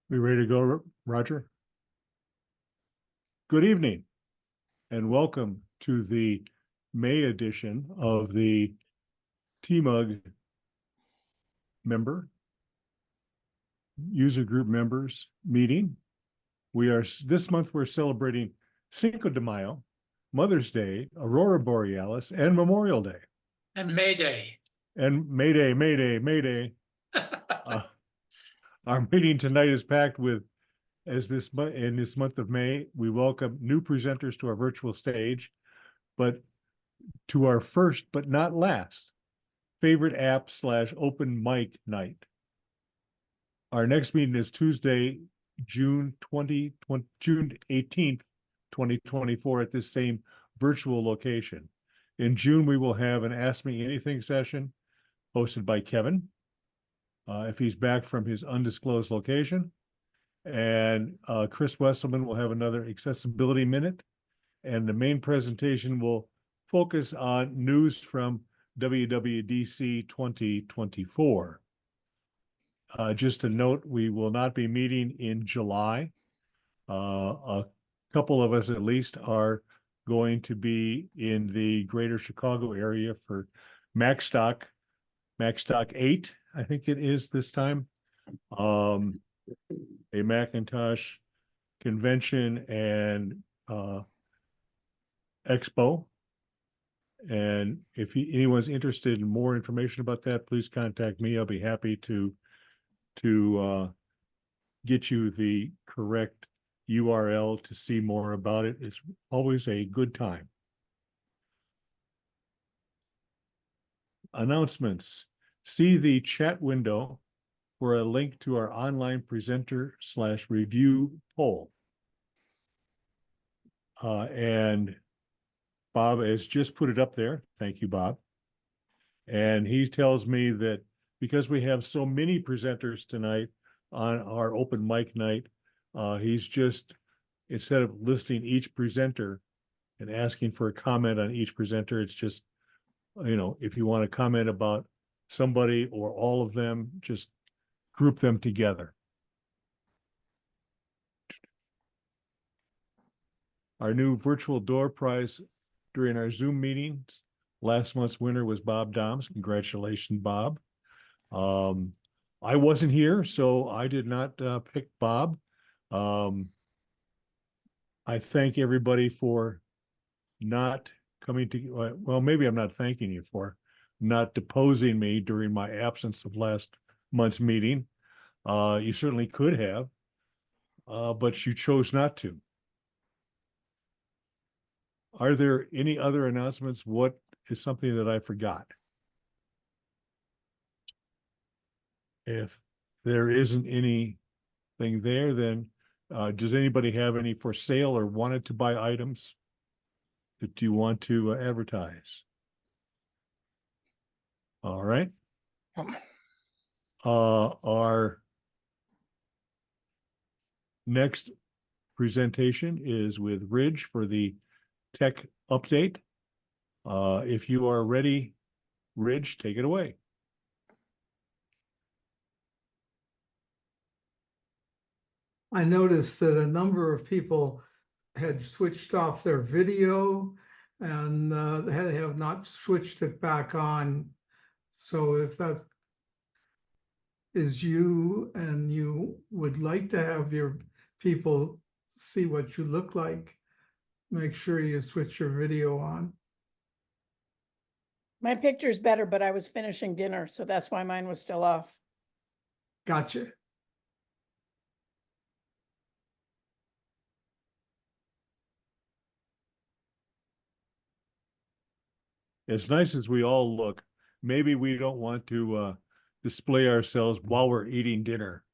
We ready to go, Roger? Good evening, and welcome to the May edition of the TMUG member user group members meeting. This month we're celebrating Cinco de Mayo, Mother's Day, Aurora Borealis, and Memorial Day. And May Day. And May Day, May Day, May Day. Our meeting tonight is packed with, in this month of May, we welcome new presenters to our virtual stage, but to our first but not last favorite app / open mic night. Our next meeting is Tuesday, June 18th, 2024 at this same virtual location. In June, we will have an Ask Me Anything session hosted by Kevin, if he's back from his undisclosed location. And Chris Wesselman will have another accessibility minute. And the main presentation will focus on news from WWDC 2024. Just a note, we will not be meeting in July. A couple of us at least are going to be in the greater Chicago area for MacStock 8, I think it is this time. A Macintosh convention and expo. And if anyone's interested in more information about that, please contact me. I'll be happy to get you the correct URL to see more about it. It's always a good time. Announcements. See the chat window for a link to our online presenter / review poll. And Bob has just put it up there. Thank you, Bob. And he tells me that because we have so many presenters tonight on our open mic night, he's just, instead of listing each presenter and asking for a comment on each presenter, it's just, if you want to comment about somebody or all of them, just group them together. Our new virtual door prize during our Zoom meetings. Last month's winner was Bob Doms. Congratulations, Bob. I wasn't here, so I did not pick Bob. I thank everybody for not coming to, well, maybe I'm not thanking you for not deposing me during my absence of last month's meeting. You certainly could have, but you chose not to. Are there any other announcements? What is something that I forgot? If there isn't anything there, then does anybody have any for sale or wanted to buy items that you want to advertise? All right. Our next presentation is with Ridge for the tech update. If you are ready, Ridge, take it away. I noticed that a number of people had switched off their video and have not switched it back on. So if that is you and you would like to have your people see what you look like, make sure you switch your video on. My picture's better, but I was finishing dinner, so that's why mine was still off. Gotcha. As nice as we all look, maybe we don't want to display ourselves while we're eating dinner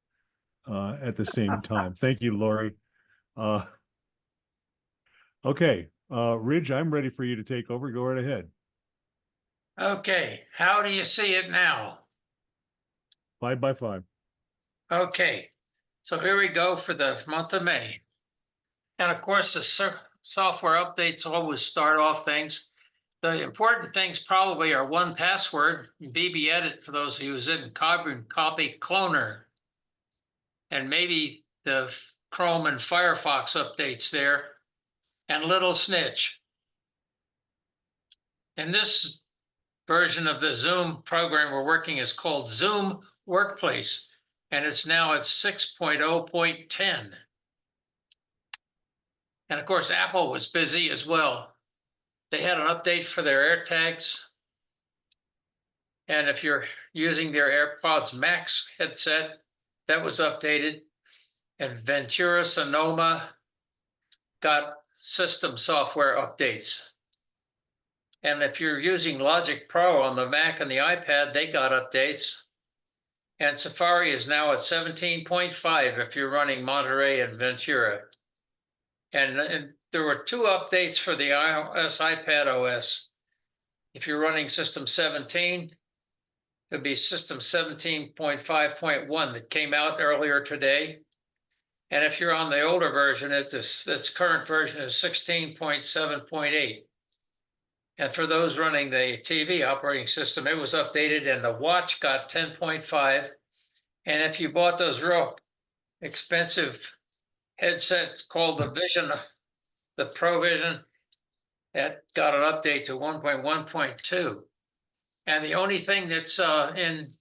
at the same time. Thank you, Lori. Okay, Ridge, I'm ready for you to take over. Go right ahead. Okay, how do you see it now? 5x5. Okay, so here we go for the month of May. And of course, the software updates always start off things. The important things probably are 1Password, BB Edit for those who use it, and Carbon Copy Cloner. And maybe the Chrome and Firefox updates there, and Little Snitch. And this version of the Zoom program we're working is called Zoom Workplace, and it's now at 6.0.10. And of course, Apple was busy as well. They had an update for their AirTags. And if you're using their AirPods Max headset, that was updated. And Ventura Sonoma got system software updates. And if you're using Logic Pro on the Mac and the iPad, they got updates. And Safari is now at 17.5 if you're running Monterey and Ventura. And there were 2 updates for the iOS iPad OS. If you're running System 17, it would be System 17.5.1 that came out earlier today. And if you're on the older version, its current version is 16.7.8. And for those running the TV operating system, it was updated and the watch got 10.5. And if you bought those real expensive headsets called the Vision, the Pro Vision, that got an update to 1.1.2. And the only thing that's in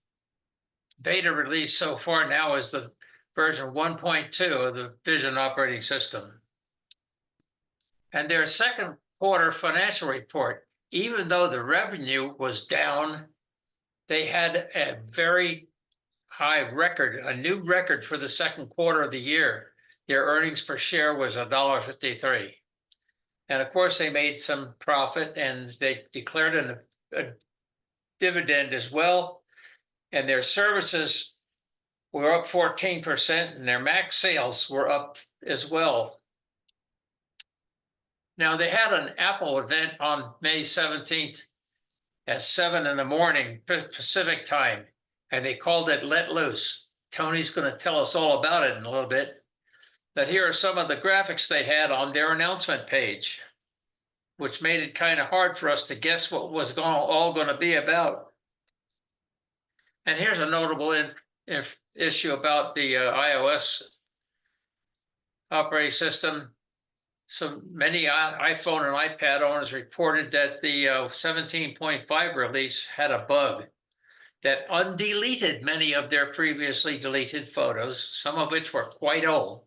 beta release so far now is the version 1.2 of the Vision operating system. And their second quarter financial report, even though the revenue was down, they had a very high record, a new record for the second quarter of the year. Their earnings per share was $1.53. And of course, they made some profit and they declared a dividend as well. And their services were up 14% and their Mac sales were up as well. Now, they had an Apple event on May 17th at 7 in the morning Pacific time, and they called it Let Loose. Tony's going to tell us all about it in a little bit. But here are some of the graphics they had on their announcement page, which made it kind of hard for us to guess what was all going to be about. And here's a notable issue about the iOS operating system. So many iPhone and iPad owners reported that the 17.5 release had a bug that undeleted many of their previously deleted photos, some of which were quite old.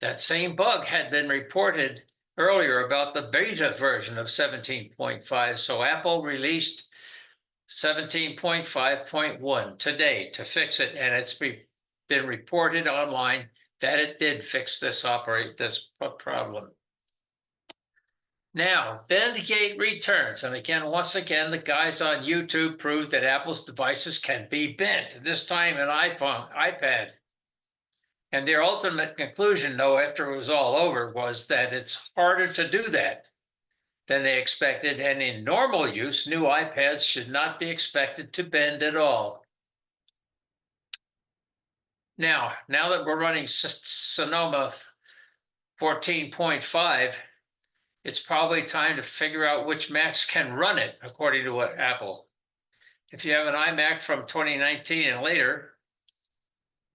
That same bug had been reported earlier about the beta version of 17.5, so Apple released 17.5.1 today to fix it, and it's been reported online that it did fix this problem. Now, Bendgate returns, and again, once again, the guys on YouTube proved that Apple's devices can be bent, this time an iPad. And their ultimate conclusion, though, after it was all over, was that it's harder to do that than they expected, and in normal use, new iPads should not be expected to bend at all. Now that we're running Sonoma 14.5, it's probably time to figure out which Macs can run it, according to what Apple. If you have an iMac from 2019 and later,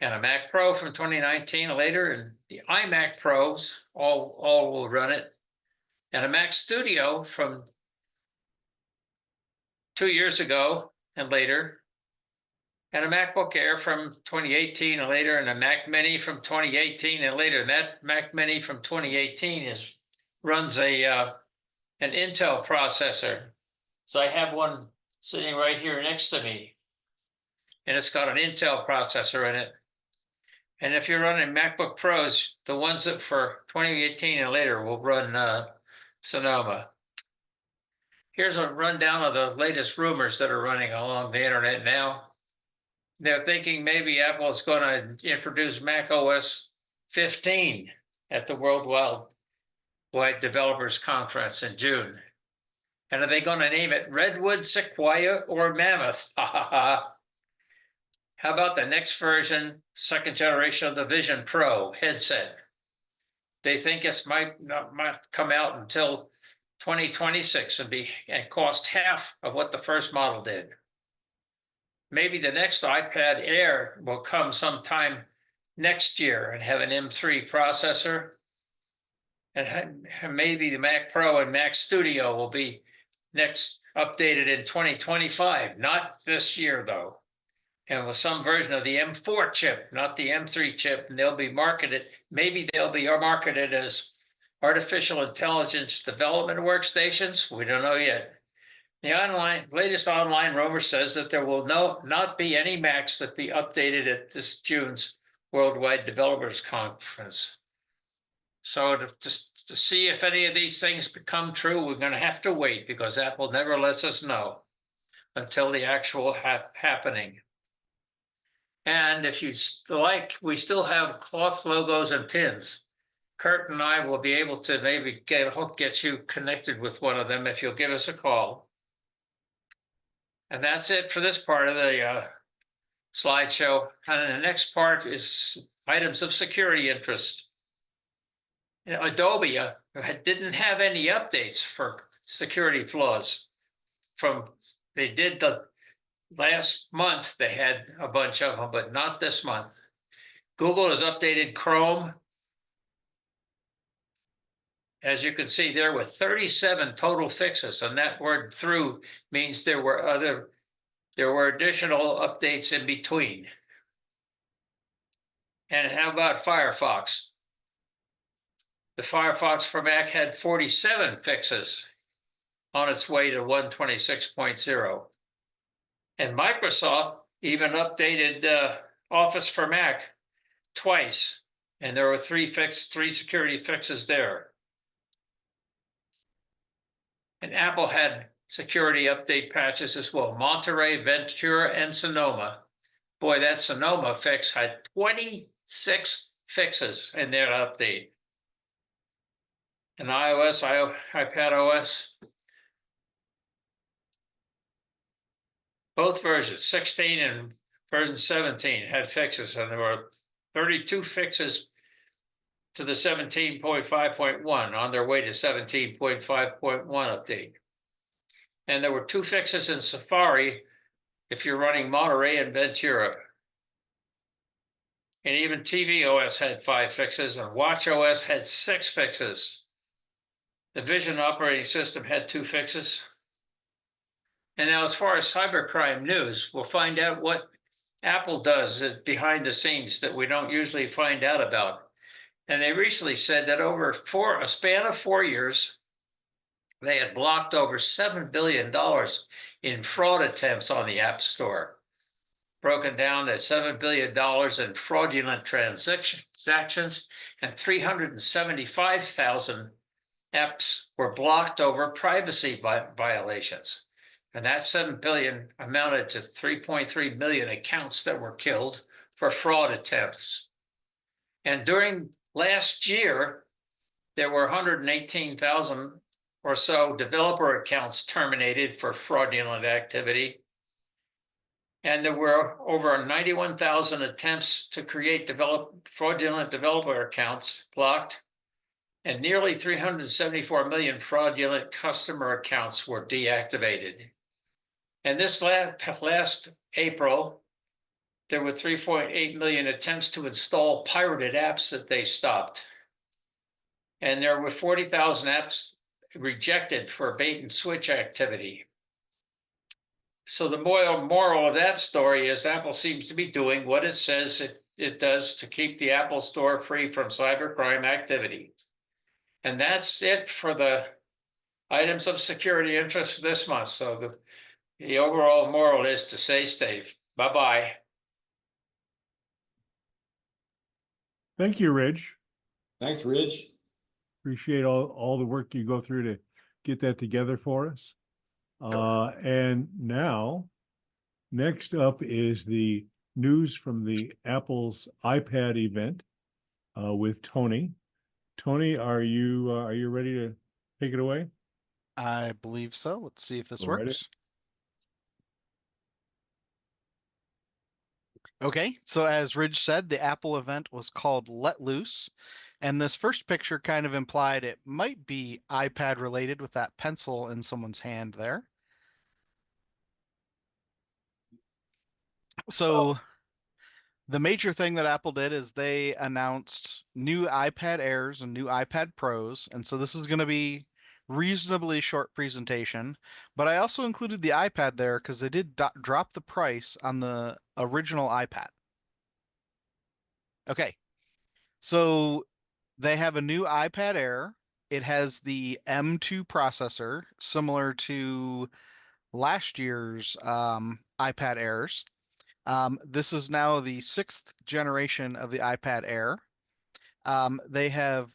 and a Mac Pro from 2019 and later, and the iMac Pros all will run it, and a Mac Studio from 2 years ago and later, and a MacBook Air from 2018 and later, and a Mac Mini from 2018 and later. And that Mac Mini from 2018 runs an Intel processor. So I have one sitting right here next to me, and it's got an Intel processor in it. And if you're running MacBook Pros, the ones that for 2018 and later will run Sonoma. Here's a rundown of the latest rumors that are running along the internet now. They're thinking maybe Apple is going to introduce Mac OS 15 at the Worldwide Developers Conference in June. And are they going to name it Redwood, Sequoia, or Mammoth? Ha ha ha. How about the next version, second generation of the Vision Pro headset? They think it might come out until 2026 and cost half of what the first model did. Maybe the next iPad Air will come sometime next year and have an M3 processor. And maybe the Mac Pro and Mac Studio will be next updated in 2025, not this year though. And with some version of the M4 chip, not the M3 chip, and they'll be marketed, maybe they'll be marketed as artificial intelligence development workstations. We don't know yet. The latest online rumor says that there will not be any Macs that be updated at this June's Worldwide Developers Conference. So to see if any of these things become true, we're going to have to wait, because Apple never lets us know until the actual happening. And if you like, we still have cloth logos and pins. Kurt and I will be able to maybe get you connected with one of them if you'll give us a call. And that's it for this part of the slideshow. And the next part is items of security interest. You know, Adobe didn't have any updates for security flaws. They did the last month, they had a bunch of them, but not this month. Google has updated Chrome. As you can see, there were 37 total fixes, and that word "through" means there were additional updates in between. And how about Firefox? The Firefox for Mac had 47 fixes on its way to 126.0. And Microsoft even updated Office for Mac twice, and there were three security fixes there. And Apple had security update patches as well. Monterey, Ventura, and Sonoma. Boy, that Sonoma fix had 26 fixes in their update. And iOS, iPad OS, both versions, 16 and version 17, had fixes, and there were 32 fixes to the 17.5.1 on their way to 17.5.1 update. And there were 2 fixes in Safari if you're running Monterey and Ventura. And even tvOS had 5 fixes, and watchOS had 6 fixes. The Vision operating system had 2 fixes. And now, as far as cybercrime news, we'll find out what Apple does behind the scenes that we don't usually find out about. And they recently said that over a span of 4 years, they had blocked over $7 billion in fraud attempts on the App Store, broken down at $7 billion in fraudulent transactions and 375,000 apps were blocked over privacy violations. And that 7 billion amounted to 3.3 million accounts that were killed for fraud attempts. And during last year, there were 118,000 or so developer accounts terminated for fraudulent activity. And there were over 91,000 attempts to create fraudulent developer accounts blocked, and nearly 374 million fraudulent customer accounts were deactivated. And this last April, there were 3.8 million attempts to install pirated apps that they stopped. And there were 40,000 apps rejected for bait and switch activity. So the moral of that story is Apple seems to be doing what it says it does to keep the Apple Store free from cybercrime activity. And that's it for the items of security interest for this month. So the overall moral is to stay safe. Bye-bye. Thank you, Ridge. Thanks, Ridge. Appreciate all the work you go through to get that together for us. And now, next up is the news from the Apple's iPad event with Tony. Tony, are you ready to take it away? I believe so. Let's see if this Go right works. Okay, so as Ridge said, the Apple event was called Let Loose. And this first picture kind of implied it might be iPad related with that pencil in someone's hand there. So the major thing that Apple did is they announced new iPad Airs and new iPad Pros. And so this is going to be reasonably short presentation, but I also included the iPad there because they did drop the price on the original iPad. Okay, so they have a new iPad Air. It has the M2 processor, similar to last year's iPad Airs. This is now the 6th generation of the iPad Air. They have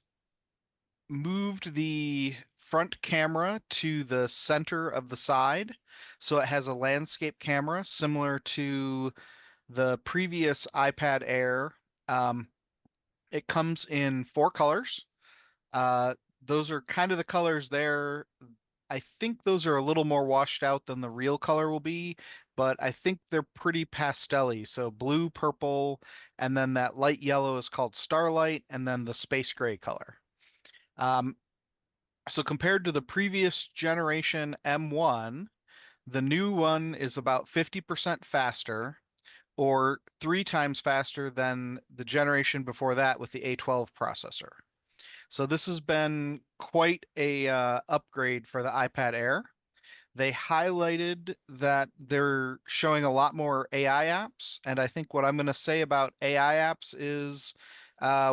moved the front camera to the center of the side, so it has a landscape camera similar to the previous iPad Air. It comes in 4 colors. Those are kind of the colors there. I think those are a little more washed out than the real color will be, but I think they're pretty pastel-y. So blue, purple, and then that light yellow is called Starlight, and then the space gray color. So compared to the previous generation M1, the new one is about 50% faster, or 3 times faster than the generation before that with the A12 processor. So this has been quite a upgrade for the iPad Air. They highlighted that they're showing a lot more AI apps, and I think what I'm going to say about AI apps is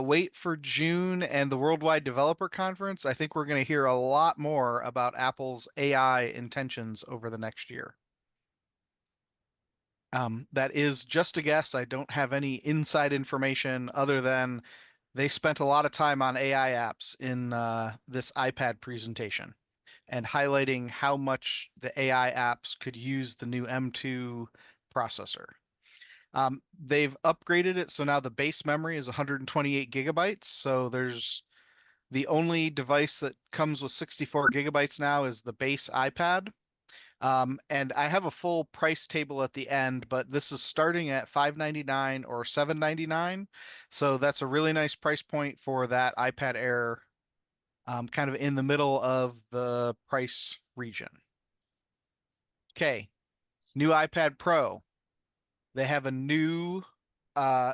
wait for June and the Worldwide Developer Conference. I think we're going to hear a lot more about Apple's AI intentions over the next year. That is just a guess. I don't have any inside information other than they spent a lot of time on AI apps in this iPad presentation and highlighting how much the AI apps could use the new M2 processor. They've upgraded it, so now the base memory is 128 gigabytes. So there's the only device that comes with 64 gigabytes now is the base iPad. And I have a full price table at the end, but this is starting at $599 or $799. So that's a really nice price point for that iPad Air, kind of in the middle of the price region. Okay, new iPad Pro. They have a new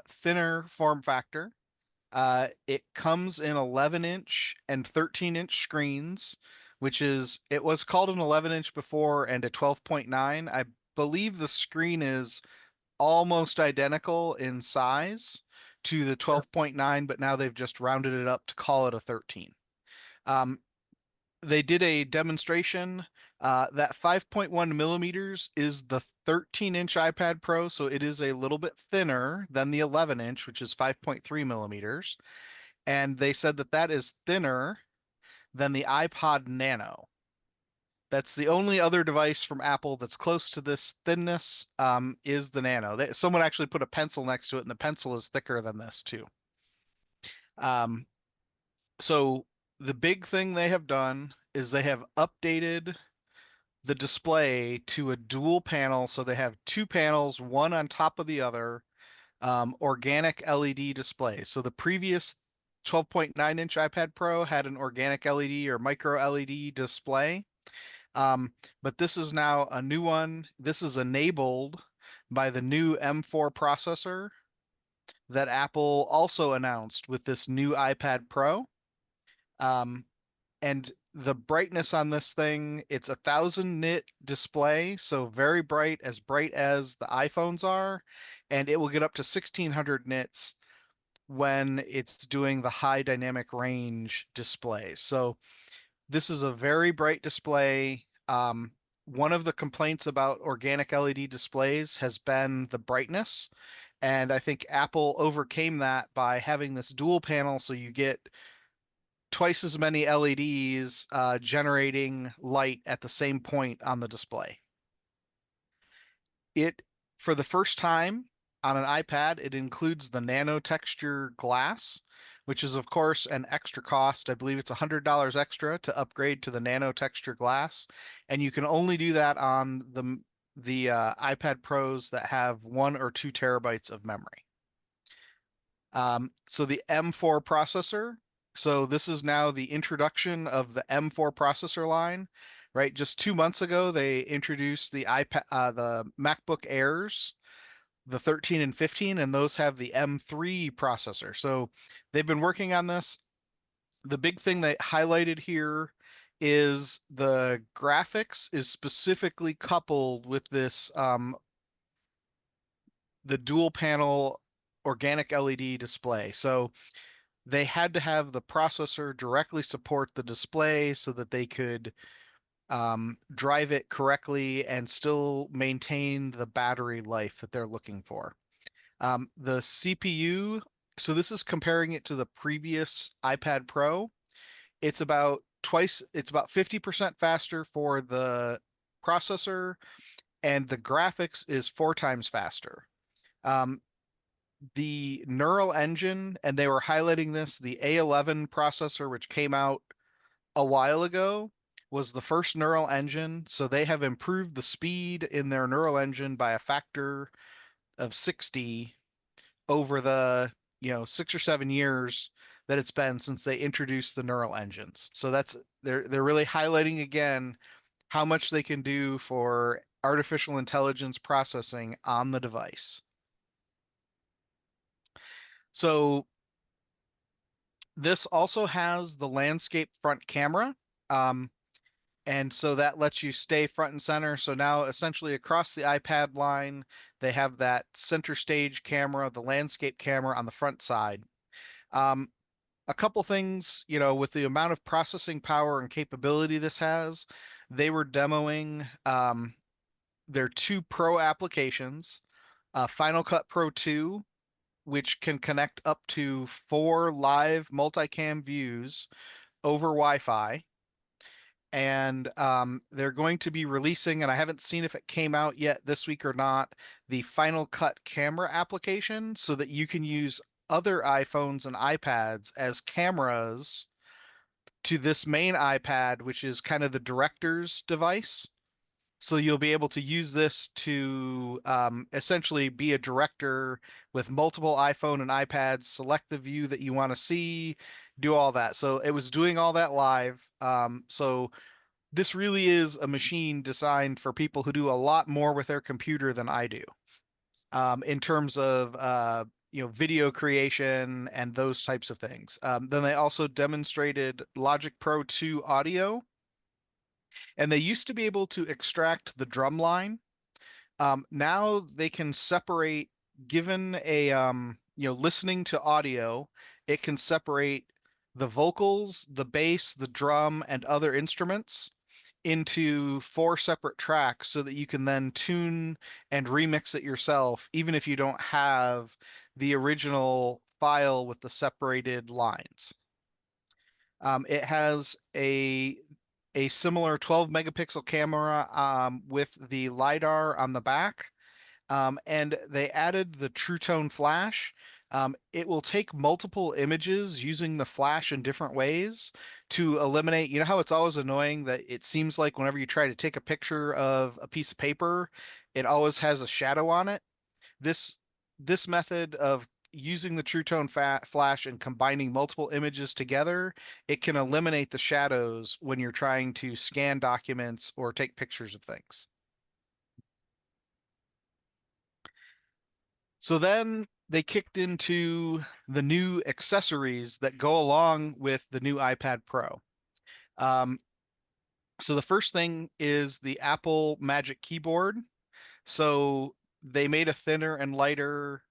thinner form factor. It comes in 11-inch and 13-inch screens, which is, it was called an 11-inch before and a 12.9. I believe the screen is almost identical in size to the 12.9, but now they've just rounded it up to call it a 13. They did a demonstration. That 5.1 millimeters is the 13-inch iPad Pro, so it is a little bit thinner than the 11-inch, which is 5.3 millimeters. And they said that that is thinner than the iPod Nano. That's the only other device from Apple that's close to this thinness, is the Nano. Someone actually put a pencil next to it, and the pencil is thicker than this too. Um, so the big thing they have done is they have updated the display to a dual panel. So they have two panels, one on top of the other, organic LED display. So the previous 12.9-inch iPad Pro had an organic LED or micro LED display. But this is now a new one. This is enabled by the new M4 processor that Apple also announced with this new iPad Pro. And the brightness on this thing, it's 1,000 nit display, so very bright as the iPhones are, and it will get up to 1,600 nits when it's doing the high dynamic range display. So this is a very bright display. One of the complaints about organic LED displays has been the brightness, and I think Apple overcame that by having this dual panel, so you get twice as many LEDs generating light at the same point on the display. For the first time on an iPad, it includes the nano texture glass, which is of course an extra cost. I believe it's $100 extra to upgrade to the nano texture glass, and you can only do that on the iPad Pros that have 1 or 2 terabytes of memory. So the M4 processor. So this is now the introduction of the M4 processor line, right? Just 2 months ago, they introduced the the MacBook Airs, the 13 and 15, and those have the M3 processor. So they've been working on this. The big thing they highlighted here is the graphics is specifically coupled with this the dual panel organic LED display. So they had to have the processor directly support the display so that they could drive it correctly and still maintain the battery life that they're looking for. The CPU, so this is comparing it to the previous iPad Pro. It's about 50% faster for the processor, and the graphics is 4 times faster. The neural engine, and they were highlighting this, the A11 processor, which came out a while ago, was the first neural engine. So they have improved the speed in their neural engine by a factor of 60 over the 6 or 7 years that it's been since they introduced the neural engines. So they're really highlighting again how much they can do for artificial intelligence processing on the device. So this also has the landscape front camera. And so that lets you stay front and center. So now essentially across the iPad line, they have that center stage camera, the landscape camera on the front side. A couple things, with the amount of processing power and capability this has, they were demoing their 2 Pro applications, Final Cut Pro 2, which can connect up to 4 live multicam views over Wi-Fi. And they're going to be releasing, and I haven't seen if it came out yet this week or not, the Final Cut camera application so that you can use other iPhones and iPads as cameras to this main iPad, which is kind of the director's device. So you'll be able to use this to essentially be a director with multiple iPhone and iPads, select the view that you want to see, do all that. So it was doing all that live. So this really is a machine designed for people who do a lot more with their computer than I do, in terms of video creation and those types of things. Then they also demonstrated Logic Pro 2 audio, and they used to be able to extract the drum line. Now they can separate, given a listening to audio, it can separate the vocals, the bass, the drum, and other instruments into 4 separate tracks so that you can then tune and remix it yourself, even if you don't have the original file with the separated lines. It has a similar 12 megapixel camera with the LiDAR on the back. And they added the True Tone flash. It will take multiple images using the flash in different ways to eliminate, you know how it's always annoying that it seems like whenever you try to take a picture of a piece of paper, it always has a shadow on it. This this method of using the True Tone flash and combining multiple images together, it can eliminate the shadows when you're trying to scan documents or take pictures of things. So then they kicked into the new accessories that go along with the new iPad Pro. Um, so the first thing is the Apple Magic Keyboard. So they made a thinner and lighter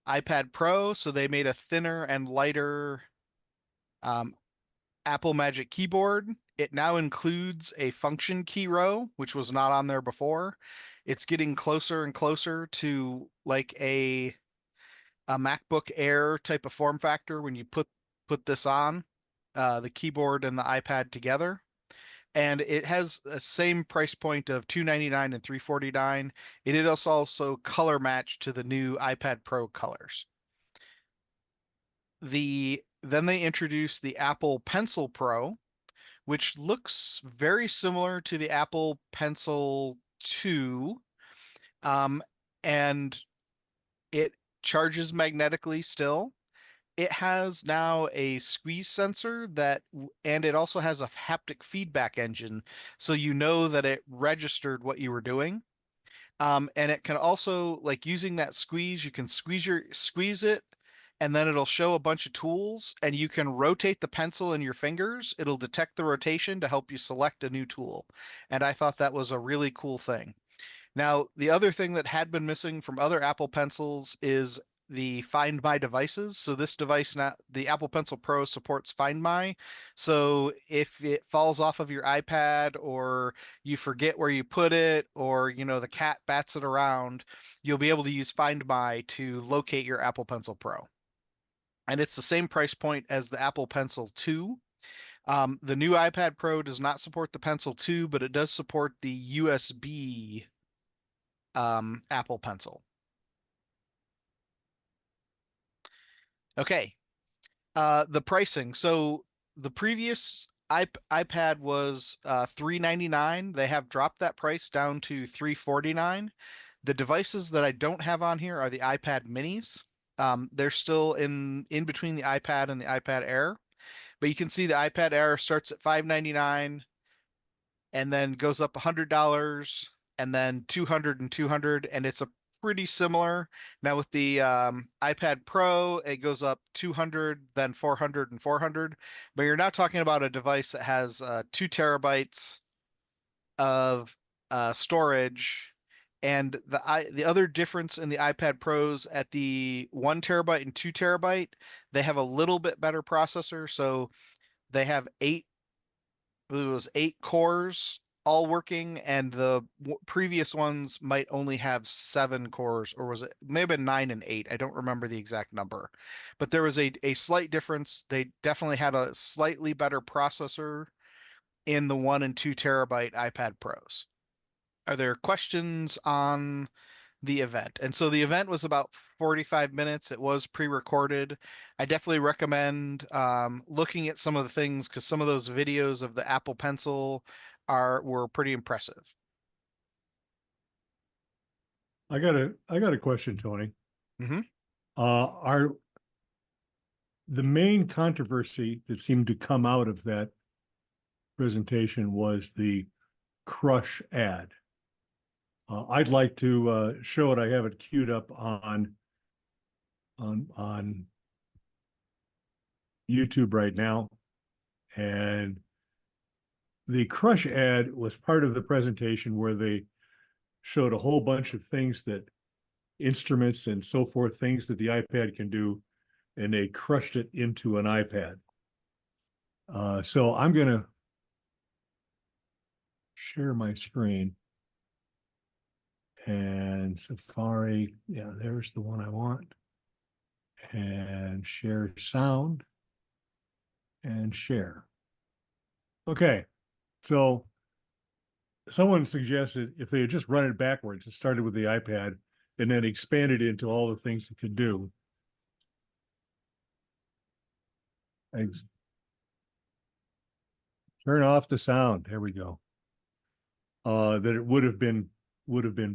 iPad Pro. So they made a thinner and lighter um, Apple Magic Keyboard. It now includes a function key row, which was not on there before. It's getting closer and closer to like a MacBook Air type of form factor when you put this on the keyboard and the iPad together. And it has a same price point of $299 and $349. It is also color matched to the new iPad Pro colors. Then they introduced the Apple Pencil Pro, which looks very similar to the Apple Pencil 2. And it charges magnetically still. It has now a squeeze sensor and it also has a haptic feedback engine, so you know that it registered what you were doing. And it can also, like using that squeeze, you can squeeze it, and then it'll show a bunch of tools, and you can rotate the pencil in your fingers. It'll detect the rotation to help you select a new tool. And I thought that was a really cool thing. Now, the other thing that had been missing from other Apple Pencils is the Find My devices. So this device now, the Apple Pencil Pro supports Find My. So if it falls off of your iPad or you forget where you put it or, you know, the cat bats it around, you'll be able to use Find My to locate your Apple Pencil Pro. And it's the same price point as the Apple Pencil 2. The new iPad Pro does not support the Pencil 2, but it does support the USB Apple Pencil. Okay, the pricing. So the previous iPad was $399. They have dropped that price down to $349. The devices that I don't have on here are the iPad minis. They're still in between the iPad and the iPad Air, but you can see the iPad Air starts at $599 and then goes up $100 and then 200 and 200, and it's a pretty similar. Now with the iPad Pro, it goes up 200, then 400 and 400, but you're not talking about a device that has 2 terabytes of storage. And the other difference in the iPad Pros at the 1 terabyte and 2 terabyte, they have a little bit better processor. So they have it was 8 cores all working, and the previous ones might only have 7 cores, or was it may have been 9 and 8? I don't remember the exact number, but there was a slight difference. They definitely had a slightly better processor in the 1 and 2 terabyte iPad Pros. Are there questions on the event? And so the event was about 45 minutes. It was pre-recorded. I definitely recommend looking at some of the things because some of those videos of the Apple Pencil were pretty impressive. I got a question, Tony. Mhm. Are the main controversy that seemed to come out of that presentation was the crush ad. I'd like to show it. I have it queued up on YouTube right now, and the crush ad was part of the presentation where they showed a whole bunch of things that instruments and so forth, things that the iPad can do, and they crushed it into an iPad. So I'm going to share my screen. And Safari, yeah, there's the one I want. And share sound. and share. Okay, so someone suggested if they had just run it backwards, it started with the iPad and then expanded into all the things it could do. Turn off the sound. There we go. That it would have been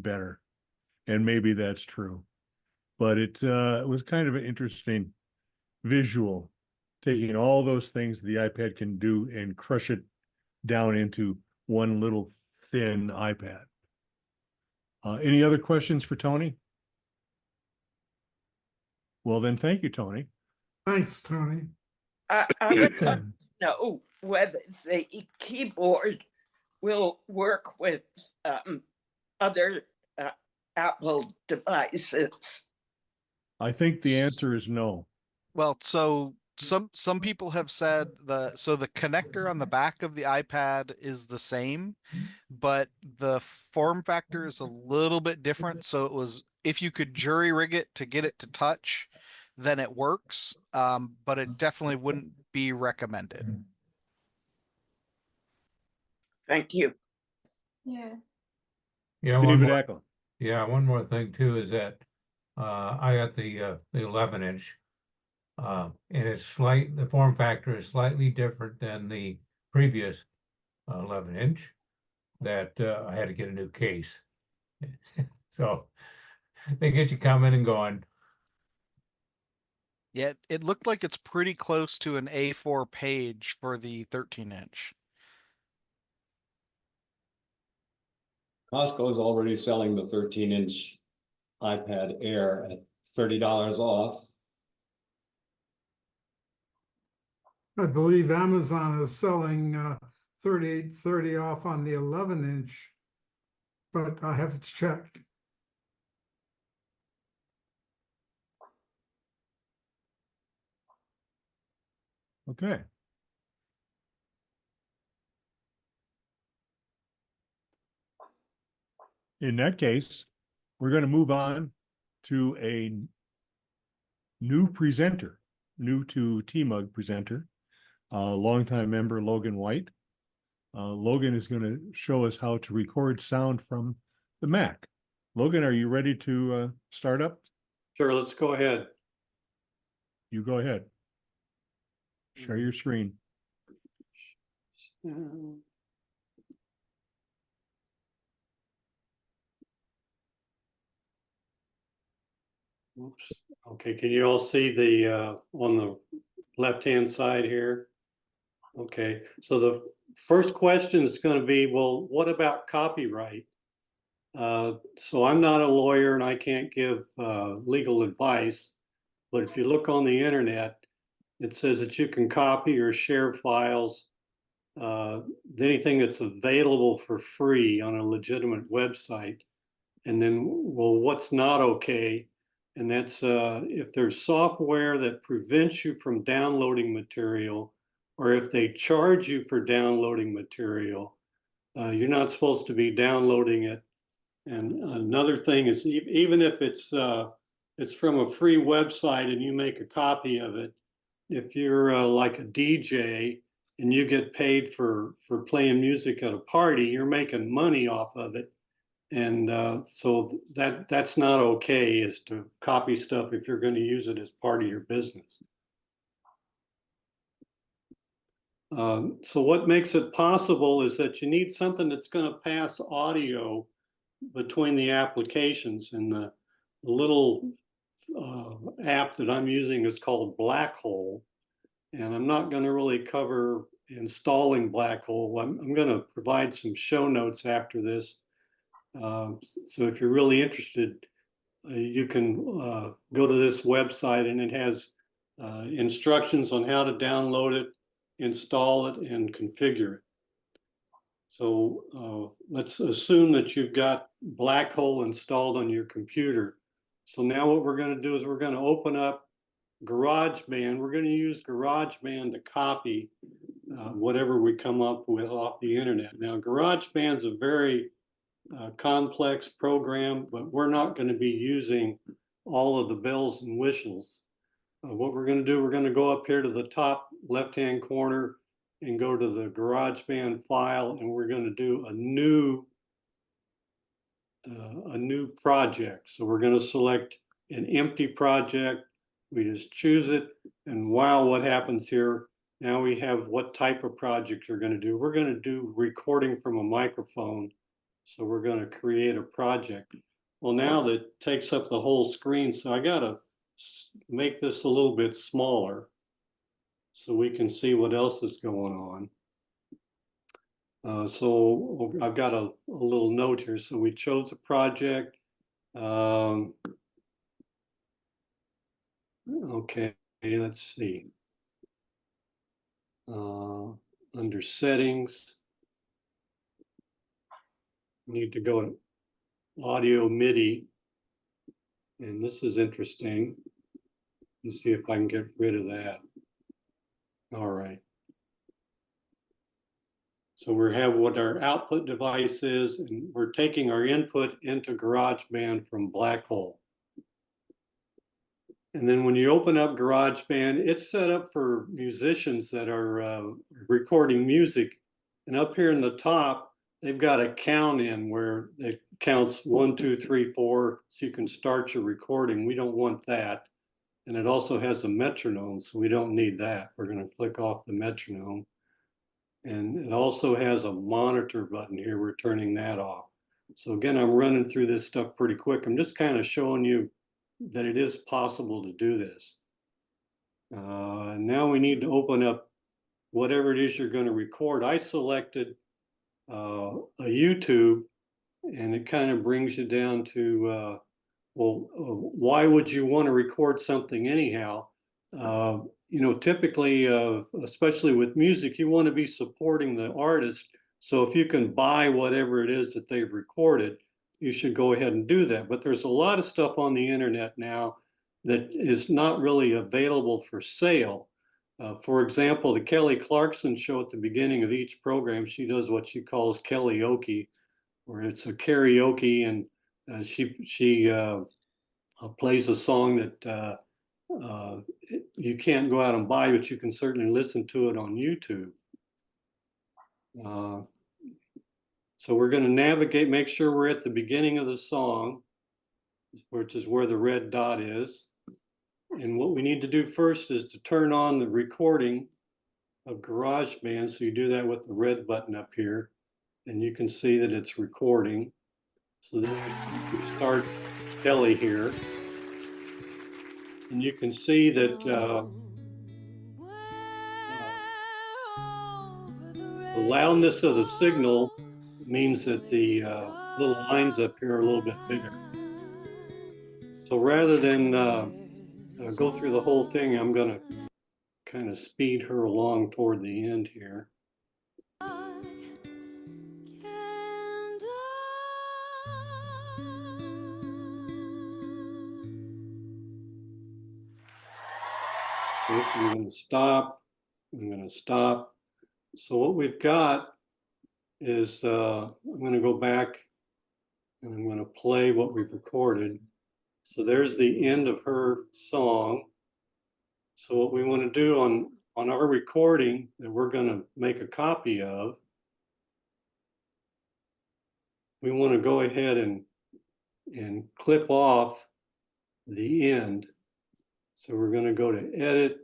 better. And maybe that's true. But it was kind of an interesting visual, taking all those things the iPad can do and crush it down into one little thin iPad. Any other questions for Tony? Well, then, thank you, Tony. Thanks, Tony. I would like to know whether the keyboard will work with other Apple devices. I think the answer is no. Well, so some people have said the connector on the back of the iPad is the same, but the form factor is a little bit different. So it was, if you could jury rig it to get it to touch, then it works. But it definitely wouldn't be recommended. Thank you. Yeah. Yeah, one David more, Ackland. yeah, one more thing too is that I got the 11-inch, and it's the form factor is slightly different than the previous 11-inch. That I had to get a new case, so they get you coming and going. Yeah, it looked like it's pretty close to an A4 page for the 13-inch. Costco is already selling the 13-inch iPad Air at $30 off. I believe Amazon is selling 38.30 off on the 11-inch, but I have to check. Okay. In that case, we're going to move on to a new presenter, new to TMUG presenter, longtime member Logan White. Logan is going to show us how to record sound from the Mac. Logan, are you ready to start up? Sure, let's go ahead. You go ahead. Share your screen. Oops. Okay, can you all see the on the left-hand side here? Okay, so the first question is going to be, well, what about copyright? So I'm not a lawyer and I can't give legal advice, but if you look on the internet, it says that you can copy or share files, anything that's available for free on a legitimate website. And then, well, what's not okay? And that's if there's software that prevents you from downloading material, or if they charge you for downloading material, you're not supposed to be downloading it. And another thing is, even if it's from a free website and you make a copy of it, if you're like a DJ and you get paid for playing music at a party, you're making money off of it. And so that's not okay, is to copy stuff if you're going to use it as part of your business. So what makes it possible is that you need something that's going to pass audio between the applications. And the little app that I'm using is called Black Hole. And I'm not going to really cover installing Black Hole. I'm going to provide some show notes after this. So if you're really interested, you can go to this website, and it has instructions on how to download it, install it, and configure it. So let's assume that you've got Black Hole installed on your computer. So now what we're going to do is we're going to open up GarageBand. We're going to use GarageBand to copy whatever we come up with off the internet. Now, GarageBand's a very complex program, but we're not going to be using all of the bells and whistles. What we're going to do, we're going to go up here to the top left-hand corner and go to the GarageBand file, and we're going to do a new project. So we're going to select an empty project. We just choose it, and wow, what happens here? Now we have what type of project you're going to do. We're going to do recording from a microphone. So we're going to create a project. Well, now that takes up the whole screen, so I got to make this a little bit smaller so we can see what else is going on. So I've got a little note here. So we chose a project. Okay, let's see. Under settings, need to go to audio MIDI. And this is interesting. Let's see if I can get rid of that. All right. So we have what our output device is, and we're taking our input into GarageBand from Blackhole. And then when you open up GarageBand, it's set up for musicians that are recording music. And up here in the top, they've got a count in where it counts 1, 2, 3, 4, so you can start your recording. We don't want that. And it also has a metronome, so we don't need that. We're going to click off the metronome. And it also has a monitor button here. We're turning that off. So again, I'm running through this stuff pretty quick. I'm just kind of showing you that it is possible to do this. Now we need to open up whatever it is you're going to record. I selected a YouTube, and it kind of brings you down to, well, why would you want to record something anyhow? You know, typically, especially with music, you want to be supporting the artist. So if you can buy whatever it is that they've recorded, you should go ahead and do that. But there's a lot of stuff on the internet now that is not really available for sale. For example, the Kelly Clarkson show at the beginning of each program, she does what she calls karaoke, where it's a karaoke, and she plays a song that you can't go out and buy, but you can certainly listen to it on YouTube. So we're going to navigate, make sure we're at the beginning of the song, which is where the red dot is. And what we need to do first is to turn on the recording of GarageBand. So you do that with the red button up here, and you can see that it's recording. So then we start Kelly here. And you can see that the loudness of the signal means that the little lines up here are a little bit bigger. So rather than go through the whole thing, I'm going to kind of speed her along toward the end here. Okay, so I'm going to stop. I'm going to stop. So what we've got is I'm going to go back and I'm going to play what we've recorded. So there's the end of her song. So what we want to do on our recording that we're going to make a copy of, we want to go ahead and clip off the end. So we're going to go to edit,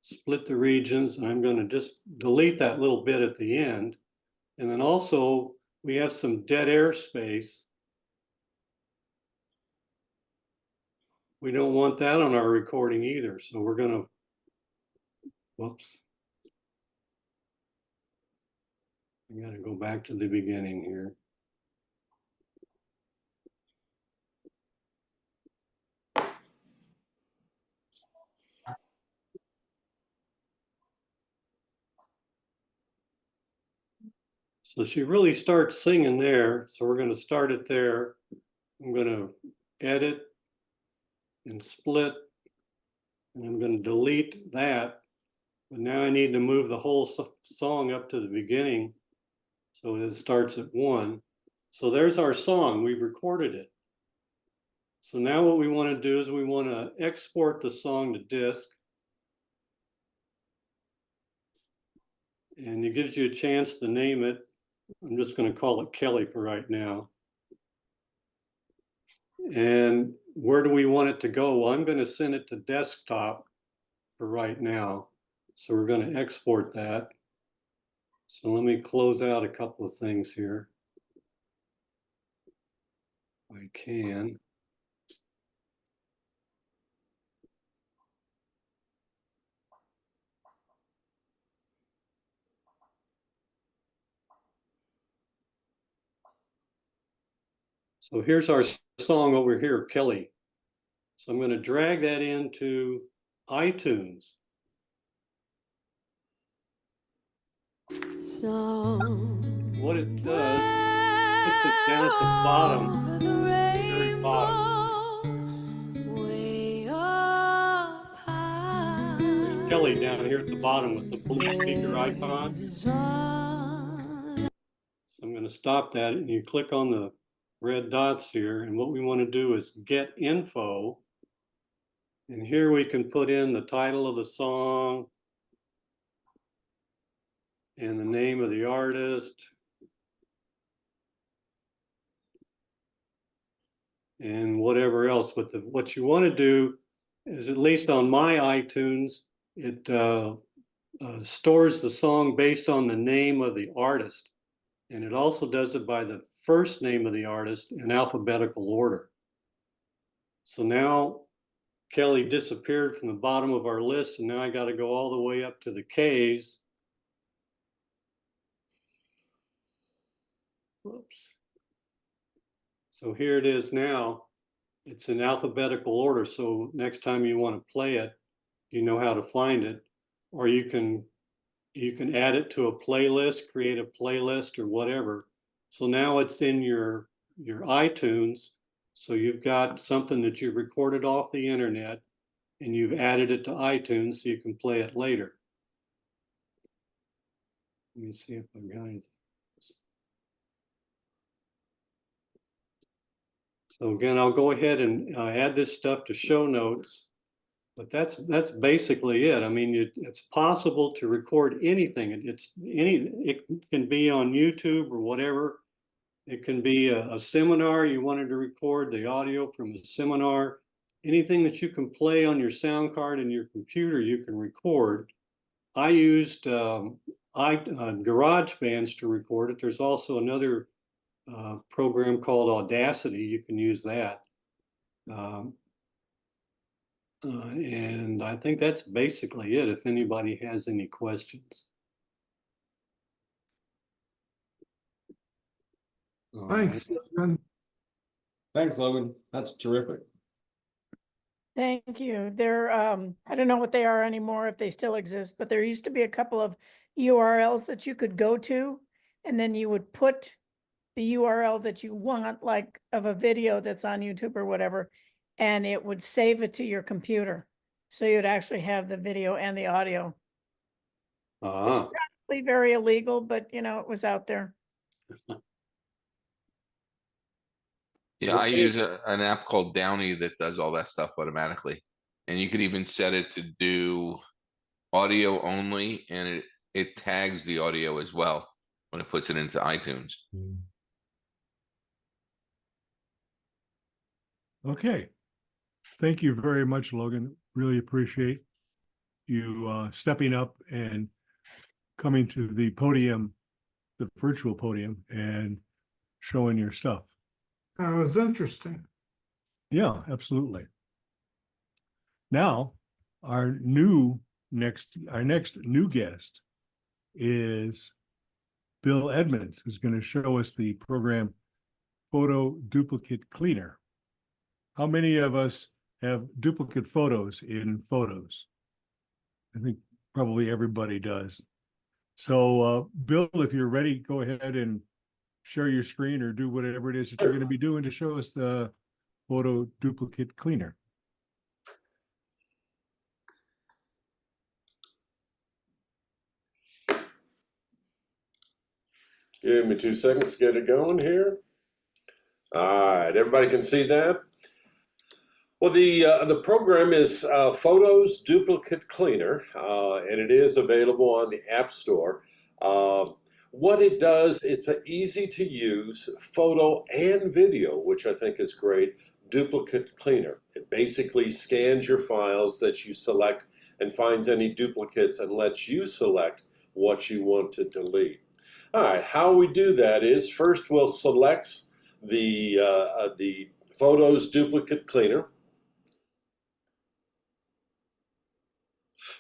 split the regions, and I'm going to just delete that little bit at the end. And then also we have some dead air space. We don't want that on our recording either. So we're going to, whoops. I got to go back to the beginning here. So she really starts singing there. So we're going to start it there. I'm going to edit and split, and I'm going to delete that. But now I need to move the whole song up to the beginning. So it starts at 1. So there's our song. We've recorded it. So now what we want to do is we want to export the song to disk. and it gives you a chance to name it. I'm just going to call it Kelly for right now. And where do we want it to go? Well, I'm going to send it to desktop for right now. So we're going to export that. So let me close out a couple of things here. If I can. So here's our song over here, Kelly. So I'm going to drag that into iTunes. What it does, puts it down at the bottom, the very bottom. There's Kelly down here at the bottom with the blue speaker icon. So I'm going to stop that, and you click on the red dots here, and what we want to do is get info. And here we can put in the title of the song and the name of the artist and whatever else. But what you want to do is, at least on my iTunes, it stores the song based on the name of the artist. And it also does it by the first name of the artist in alphabetical order. So now Kelly disappeared from the bottom of our list, and now I got to go all the way up to the K's. Whoops. So here it is now. It's in alphabetical order. So next time you want to play it, you know how to find it. Or you can add it to a playlist, create a playlist or whatever. So now it's in your iTunes. So you've got something that you've recorded off the internet and you've added it to iTunes so you can play it later. Let me see if I've got anything. So again, I'll go ahead and add this stuff to show notes, but that's basically it. I mean, it's possible to record anything. It can be on YouTube or whatever. It can be a seminar you wanted to record the audio from a seminar. Anything that you can play on your sound card in your computer, you can record. I used GarageBand to record it. There's also another program called Audacity. You can use that. And I think that's basically it, if anybody has any questions. Thanks, Logan. Thanks, Logan. That's terrific. Thank you. There, I don't know what they are anymore, if they still exist, but there used to be a couple of URLs that you could go to, and then you would put the URL that you want, like of a video that's on YouTube or whatever, and it would save it to your computer. So you'd actually have the video and the audio. It's probably very illegal, but you know, it was out there. Yeah, I use an app called Downy that does all that stuff automatically. And you could even set it to do audio only, and it tags the audio as well when it puts it into iTunes. Okay. Thank you very much, Logan. Really appreciate you stepping up and coming to the podium, the virtual podium, and showing your stuff. That was interesting. Yeah, absolutely. Now, our next new guest is Bill Edmonds, who's going to show us the program Photo Duplicate Cleaner. How many of us have duplicate photos in Photos? I think probably everybody does. So, Bill, if you're ready, go ahead and share your screen or do whatever it is that you're going to be doing to show us the Photo Duplicate Cleaner. Give me 2 seconds to get it going here. All right, everybody can see that? Well, the program is Photos Duplicate Cleaner, and it is available on the App Store. What it does, it's an easy to use photo and video, which I think is great, duplicate cleaner. It basically scans your files that you select and finds any duplicates and lets you select what you want to delete. All right, how we do that is first we'll select the Photos Duplicate Cleaner.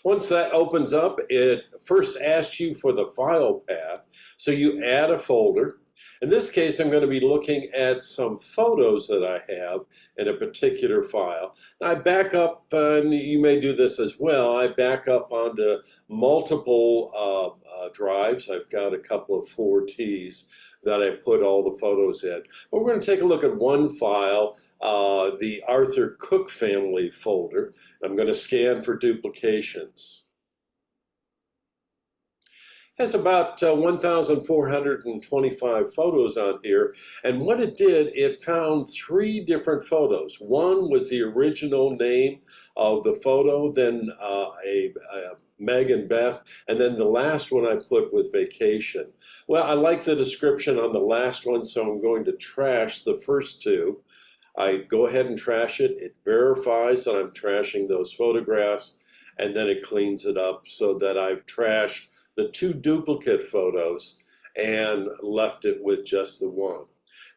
Once that opens up, it first asks you for the file path. So you add a folder. In this case, I'm going to be looking at some photos that I have in a particular file. I back up, and you may do this as well, I back up onto multiple drives. I've got a couple of 4Ts that I put all the photos in. But we're going to take a look at one file, the Arthur Cook family folder. I'm going to scan for duplications. Has about 1,425 photos on here, and what it did, it found 3 different photos. One was the original name of the photo, then Meg and Beth, and then the last one I put with vacation. Well, I like the description on the last one, so I'm going to trash the first 2. I go ahead and trash it. It verifies that I'm trashing those photographs, and then it cleans it up so that I've trashed the 2 duplicate photos and left it with just the one.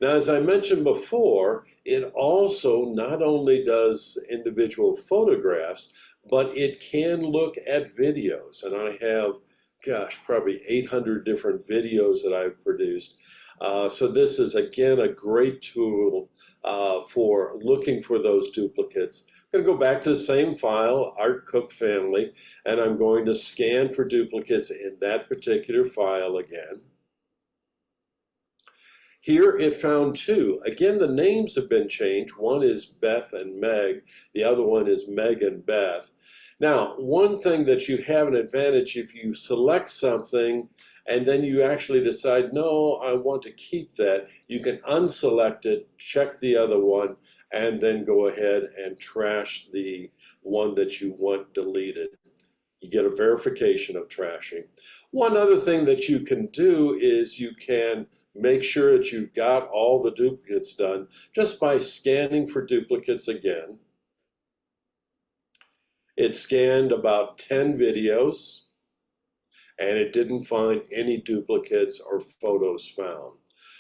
Now, as I mentioned before, it also not only does individual photographs, but it can look at videos. And I have, gosh, probably 800 different videos that I've produced. So this is, again, a great tool for looking for those duplicates. I'm going to go back to the same file, Art Cook family, and I'm going to scan for duplicates in that particular file again. Here it found 2. Again, the names have been changed. One is Beth and Meg. The other one is Meg and Beth. Now, one thing that you have an advantage if you select something and then you actually decide, no, I want to keep that, you can unselect it, check the other one, and then go ahead and trash the one that you want deleted. You get a verification of trashing. One other thing that you can do is you can make sure that you've got all the duplicates done just by scanning for duplicates again. It scanned about 10 videos, and it didn't find any duplicates or photos found.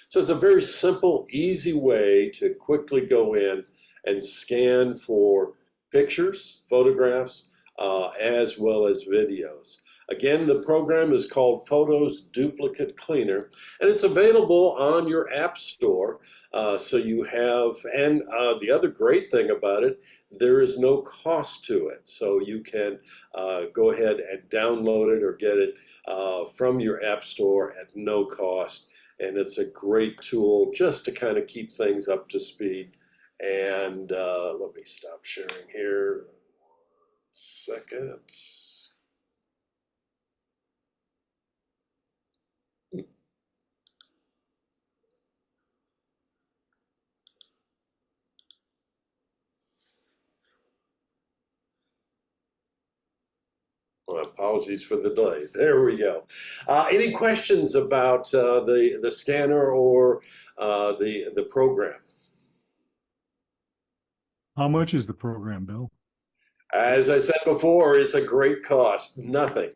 So it's a very simple, easy way to quickly go in and scan for pictures, photographs, as well as videos. Again, the program is called Photos Duplicate Cleaner, and it's available on your app store. So you have, and the other great thing about it, there is no cost to it. So you can go ahead and download it or get it from your app store at no cost. And it's a great tool just to kind of keep things up to speed. And let me stop sharing here. 1 second. Well, apologies for the delay. There we go. Any questions about the scanner or the program? How much is the program, Bill? As I said before, it's a great cost. Nothing.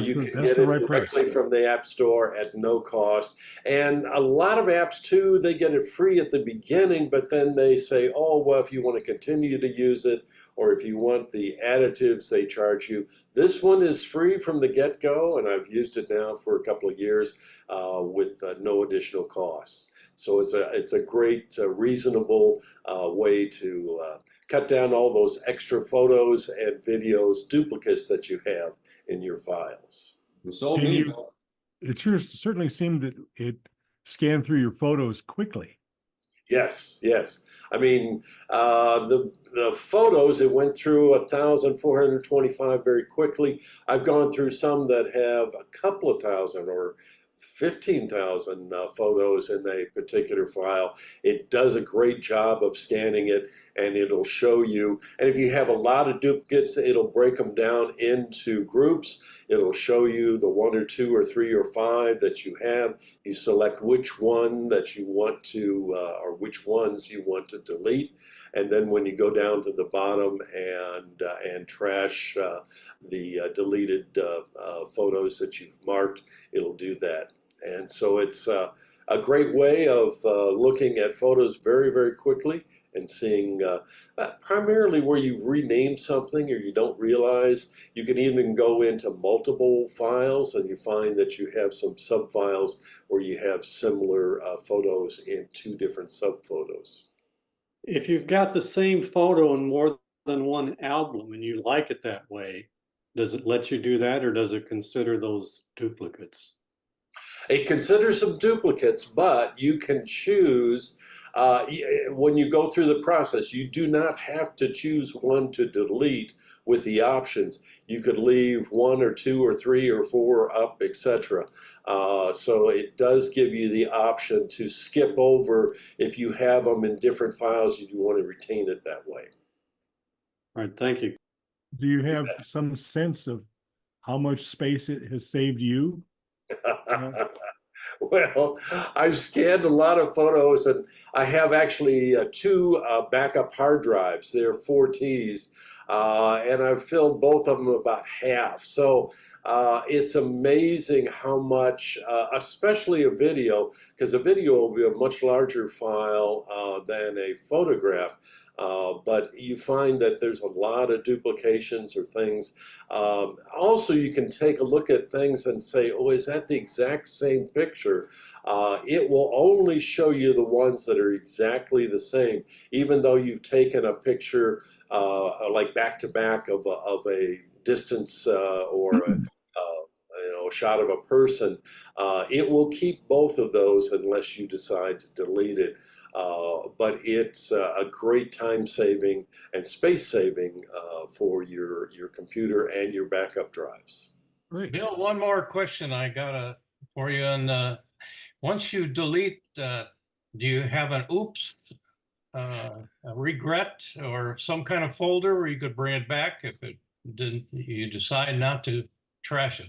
You can That's get the it right price. directly from the App Store at no cost. And a lot of apps, too, they get it free at the beginning, but then they say, oh, well, if you want to continue to use it, or if you want the additives, they charge you. This one is free from the get-go, and I've used it now for a couple of years with no additional costs. So it's a great, reasonable way to cut down all those extra photos and videos, duplicates that you have in your files. It sold Can me. you- It sure certainly seemed that it scanned through your photos quickly. Yes, yes. I mean, the photos, it went through 1,425 very quickly. I've gone through some that have a couple of thousand or 15,000 photos in a particular file. It does a great job of scanning it, and it'll show you. And if you have a lot of duplicates, it'll break them down into groups. It'll show you the 1 or 2 or 3 or 5 that you have. You select which one that you want to, or which ones you want to delete. And then when you go down to the bottom and trash the deleted photos that you've marked, it'll do that. And so it's a great way of looking at photos very, very quickly and seeing primarily where you've renamed something or you don't realize. You can even go into multiple files and you find that you have some sub-files where you have similar photos in 2 different sub-photos. If you've got the same photo in more than one album and you like it that way, does it let you do that, or does it consider those duplicates? It considers some duplicates, but you can choose, when you go through the process, you do not have to choose one to delete with the options. You could leave 1 or 2 or 3 or 4 up, etc. So it does give you the option to skip over if you have them in different files, you do want to retain it that way. All right, thank you. Do you have some sense of how much space it has saved you? Well, I've scanned a lot of photos, and I have actually 2 backup hard drives. They're 4Ts, and I've filled both of them about half. So it's amazing how much, especially a video, because a video will be a much larger file than a photograph. But you find that there's a lot of duplications or things. Also, you can take a look at things and say, oh, is that the exact same picture? It will only show you the ones that are exactly the same, even though you've taken a picture like back to back of a distance or a shot of a person. It will keep both of those unless you decide to delete it. But it's a great time saving and space saving for your computer and your backup drives. Great. Bill, one more question I got for you. And once you delete, do you have an oops, a regret, or some kind of folder where you could bring it back if it didn't, you decide not to trash it?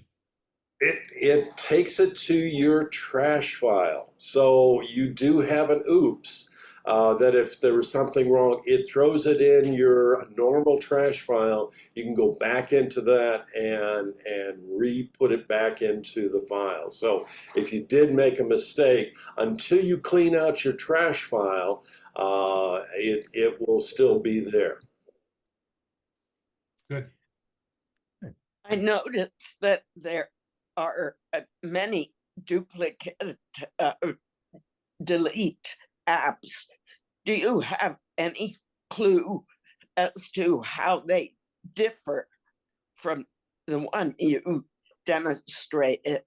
It takes it to your trash file. So you do have an oops that if there was something wrong, it throws it in your normal trash file. You can go back into that and re-put it back into the file. So if you did make a mistake, until you clean out your trash file, it will still be there. Good. I noticed that there are many duplicate delete apps. Do you have any clue as to how they differ from the one you demonstrated?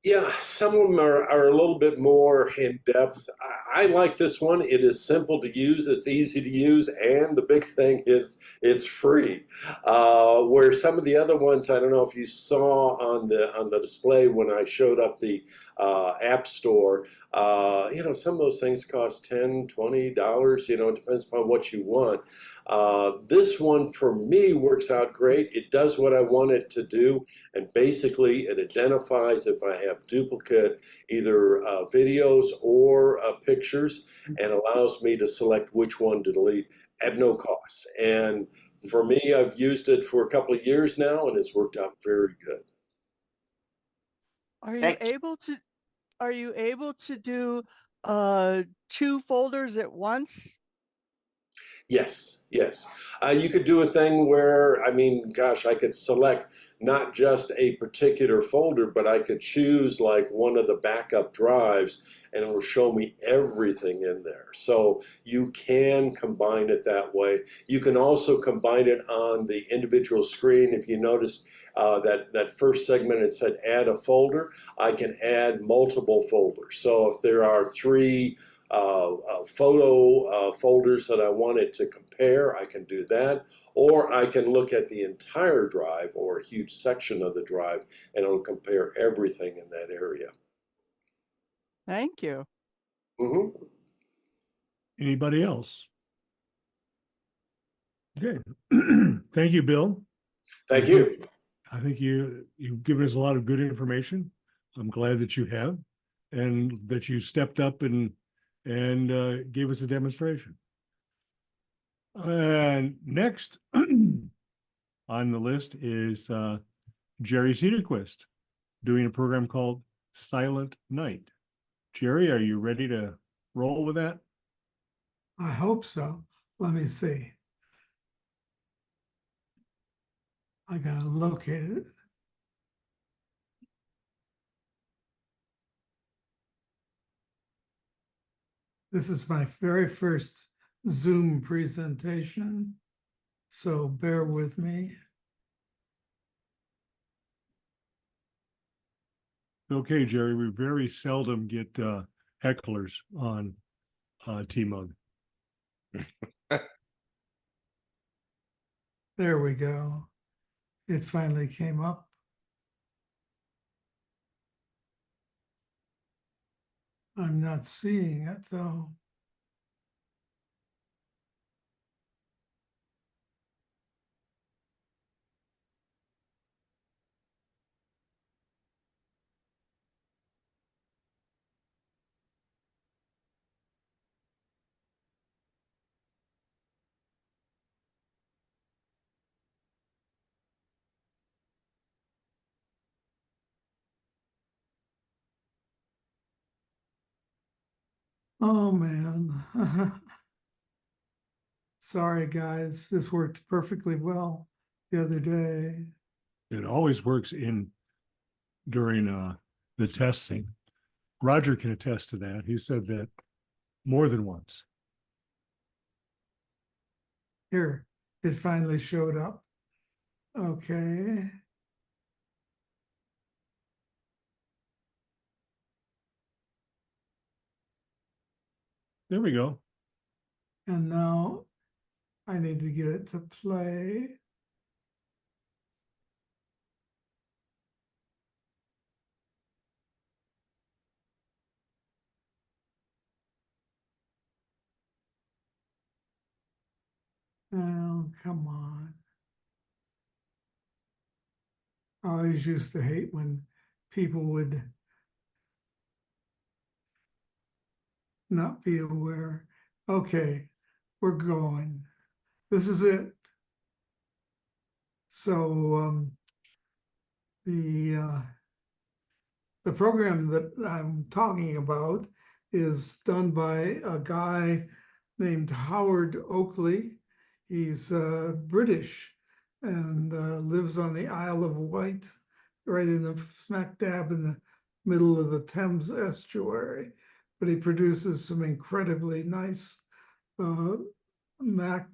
Yeah, some of them are a little bit more in depth. I like this one. It is simple to use. It's easy to use. And the big thing is it's free. Where some of the other ones, I don't know if you saw on the display when I showed up the App Store, some of those things cost $10, $20, it depends upon what you want. This one for me works out great. It does what I want it to do, and basically it identifies if I have duplicate either videos or pictures, and allows me to select which one to delete at no cost. And for me, I've used it for a couple of years now, and it's worked out very good. Are you able to do 2 folders at once? Yes. You could do a thing where, I could select not just a particular folder, but I could choose like one of the backup drives and it will show me everything in there. So you can combine it that way. You can also combine it on the individual screen. If you notice that first segment, it said add a folder. I can add multiple folders. So if there are 3 photo folders that I wanted to compare, I can do that. Or I can look at the entire drive or a huge section of the drive and it'll compare everything in that area. Thank you. Mm-hmm. Anybody else? Okay. Thank you, Bill. Thank you. I think you've given us a lot of good information. I'm glad that you have, and that you stepped up and gave us a demonstration. And next on the list is Jerry Cedarquist doing a program called Silent Night. Jerry, are you ready to roll with that? I hope so. Let me see. I gotta locate it. This is my very first Zoom presentation, so bear with me. Okay, Jerry, we very seldom get hecklers on TMUG. There we go. It finally came up. I'm not seeing it though. Oh man. Sorry guys, this worked perfectly well the other day. It always works during the testing. Roger can attest to that. He said that more than once. Here, it finally showed up. Okay. There we go. And now I need to get it to play. Oh, come on. I always used to hate when people would not be aware. Okay, we're going. This is it. So the program that I'm talking about is done by a guy named Howard Oakley. He's British and lives on the Isle of Wight, right in the smack dab in the middle of the Thames estuary. But he produces some incredibly nice Mac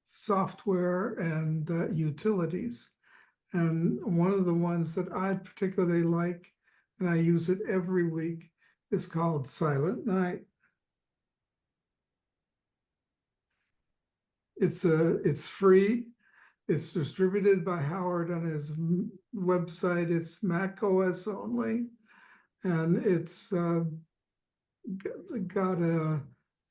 software and utilities. And one of the ones that I particularly like, and I use it every week, is called Silent Night. It's free. It's distributed by Howard on his website. It's Mac OS only, and it's got a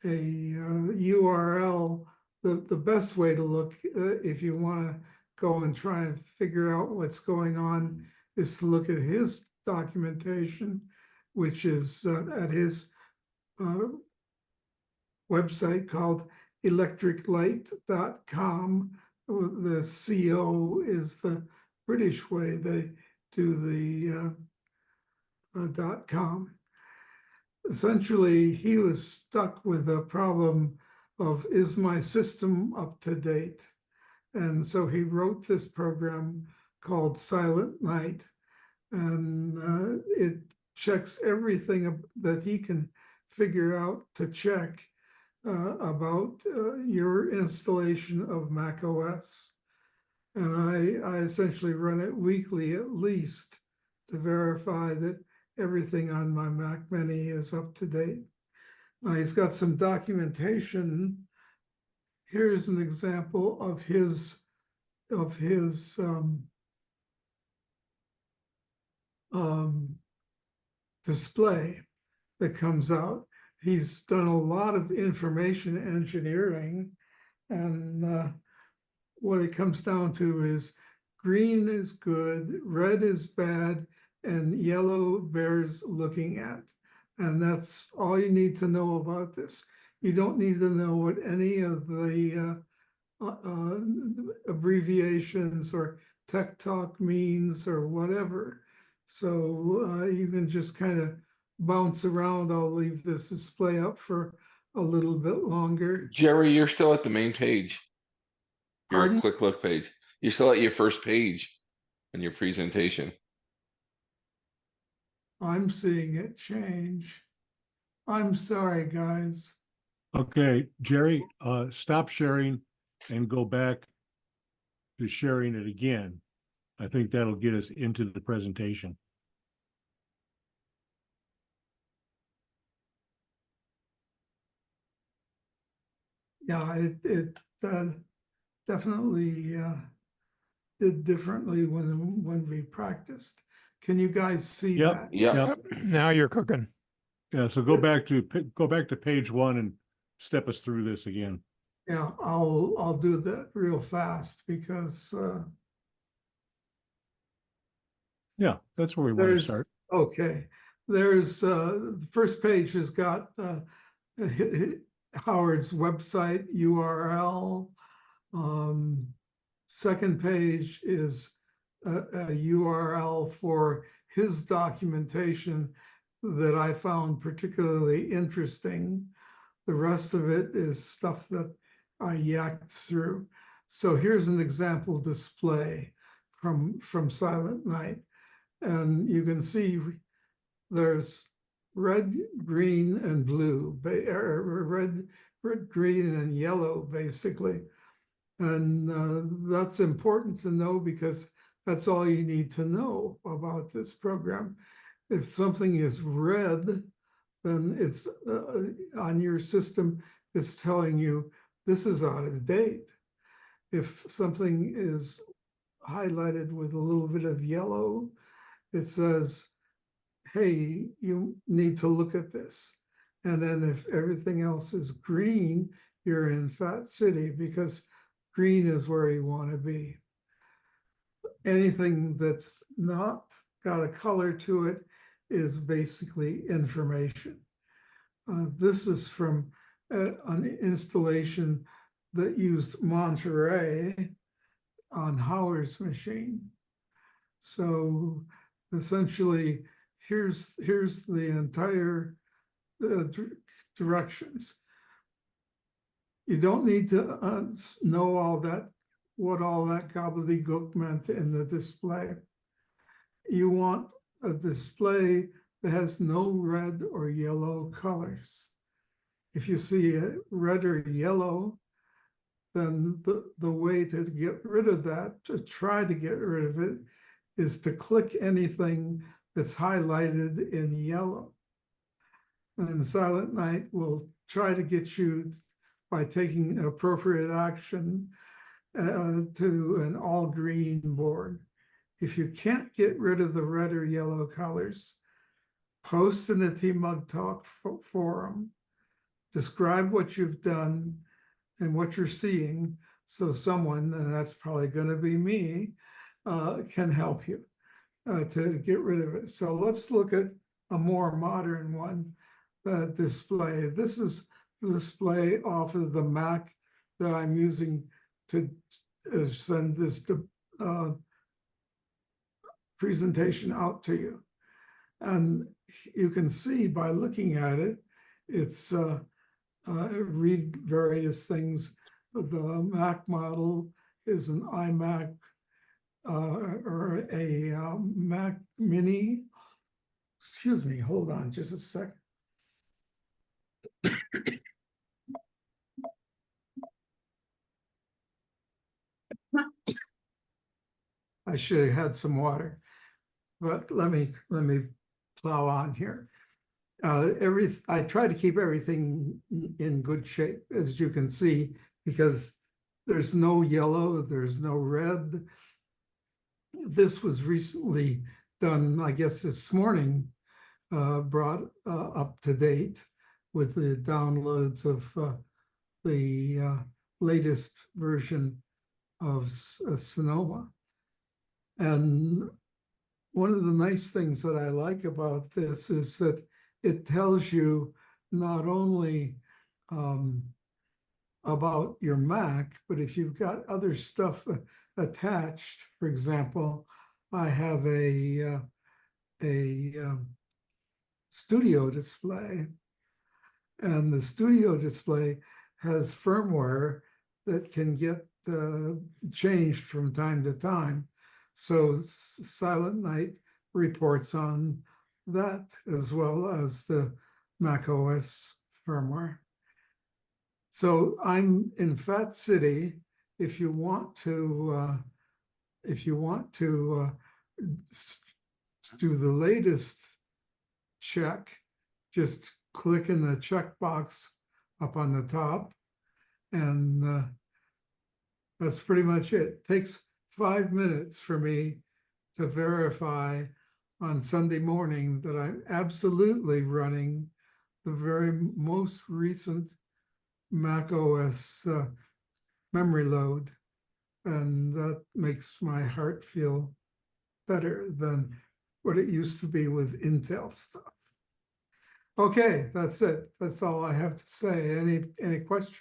URL. The best way to look if you want to go and try and figure out what's going on is to look at his documentation, which is at his website called electriclight.com. The CO is the British way they do the .com. Essentially, he was stuck with a problem of, is my system up to date? And so he wrote this program called Silent Night, and it checks everything that he can figure out to check about your installation of Mac OS. And I essentially run it weekly at least to verify that everything on my Mac Mini is up to date. He's got some documentation. Here's an example of his display that comes out. He's done a lot of information engineering, and what it comes down to is green is good, red is bad, and yellow bears looking at. And that's all you need to know about this. You don't need to know what any of the abbreviations or tech talk means or whatever. So you can just kind of bounce around. I'll leave this display up for a little bit longer. Jerry, you're still at the main page. Your Pardon? quick look page. You're still at your first page in your presentation. I'm seeing it change. I'm sorry, guys. Okay, Jerry, stop sharing and go back to sharing it again. I think that'll get us into the presentation. Yeah, it definitely did differently when we practiced. Can you guys see Yep. that? Yep. Now you're cooking. Yeah, so go back to page 1 and step us through this again. Yeah, I'll do that real fast because Yeah, that's where we want to start. okay. There's the first page has got Howard's website URL. Second page is a URL for his documentation that I found particularly interesting. The rest of it is stuff that I yacked through. So here's an example display from Silent Night. And you can see there's red, green, and blue, red, green, and yellow, basically. And that's important to know because that's all you need to know about this program. If something is red, then it's on your system, it's telling you this is out of date. If something is highlighted with a little bit of yellow, it says, hey, you need to look at this. And then if everything else is green, you're in Fat City because green is where you want to be. Anything that's not got a color to it is basically information. This is from an installation that used Monterey on Howard's machine. So essentially, here's the entire directions. You don't need to know all that, what all that gobbledygook meant in the display. You want a display that has no red or yellow colors. If you see a red or yellow, then the way to get rid of that, to try to get rid of it, is to click anything that's highlighted in yellow. And Silent Night will try to get you, by taking appropriate action, to an all green board. If you can't get rid of the red or yellow colors, post in a TMUG talk forum, describe what you've done and what you're seeing, so someone, and that's probably going to be me, can help you to get rid of it. So let's look at a more modern one, display. This is the display off of the Mac that I'm using to send this presentation out to you. And you can see by looking at it, it's read various things. The Mac model is an iMac or a Mac Mini. Excuse me, hold on just a second. I should have had some water, but let me plow on here. I try to keep everything in good shape, as you can see, because there's no yellow, there's no red. This was recently done, I guess this morning, brought up to date with the downloads of the latest version of Sonoma. And one of the nice things that I like about this is that it tells you not only about your Mac, but if you've got other stuff attached. For example, I have a studio display, and the studio display has firmware that can get changed from time to time. So Silent Night reports on that, as well as the Mac OS firmware. So I'm in Fat City. If you want to do the latest check, just click in the checkbox up on the top, and that's pretty much it. It takes 5 minutes for me to verify on Sunday morning that I'm absolutely running the very most recent Mac OS memory load, and that makes my heart feel better than what it used to be with Intel stuff. Okay, that's it. That's all I have to say. Any questions?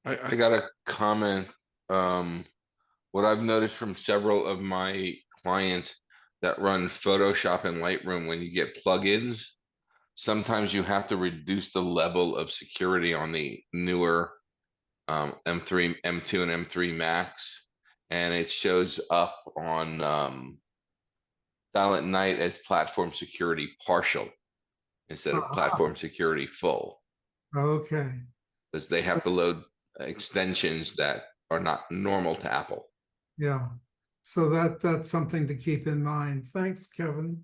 I got a comment. What I've noticed from several of my clients that run Photoshop and Lightroom, when you get plugins, sometimes you have to reduce the level of security on the newer M3, M2, and M3 Max, and it shows up on Silent Night as platform security partial instead of platform security full, Okay, because they have to load extensions that are not normal to Apple. yeah. So that's something to keep in mind. Thanks, Kevin.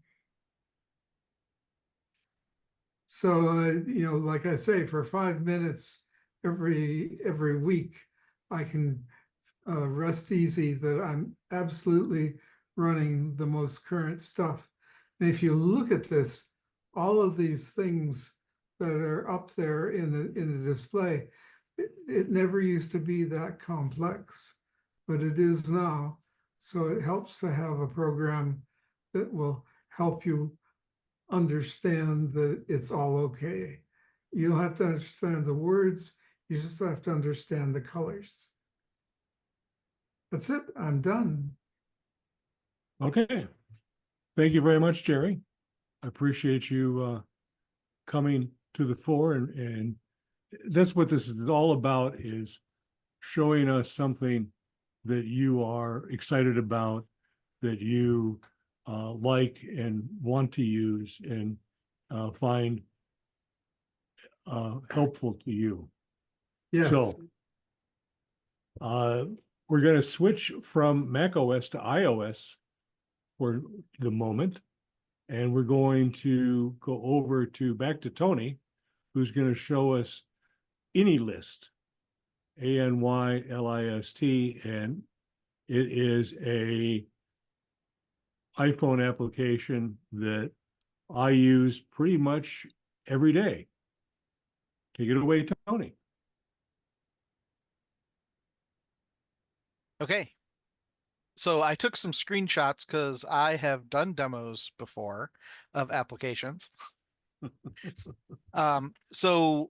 So, like I say, for 5 minutes every week, I can rest easy that I'm absolutely running the most current stuff. And if you look at this, all of these things that are up there in the display, it never used to be that complex, but it is now. So it helps to have a program that will help you understand that it's all okay. You don't have to understand the words, you just have to understand the colors. That's it, I'm done. Okay. Thank you very much, Jerry. I appreciate you coming to the fore, and that's what this is all about, is showing us something that you are excited about, that you like and want to use and find helpful to you. Yes. So we're going to switch from Mac OS to iOS for the moment. And we're going to go over back to Tony, who's going to show us AnyList, ANYLIST, and it is a iPhone application that I use pretty much every day. Take it away, Tony. Okay. So I took some screenshots because I have done demos before of applications. So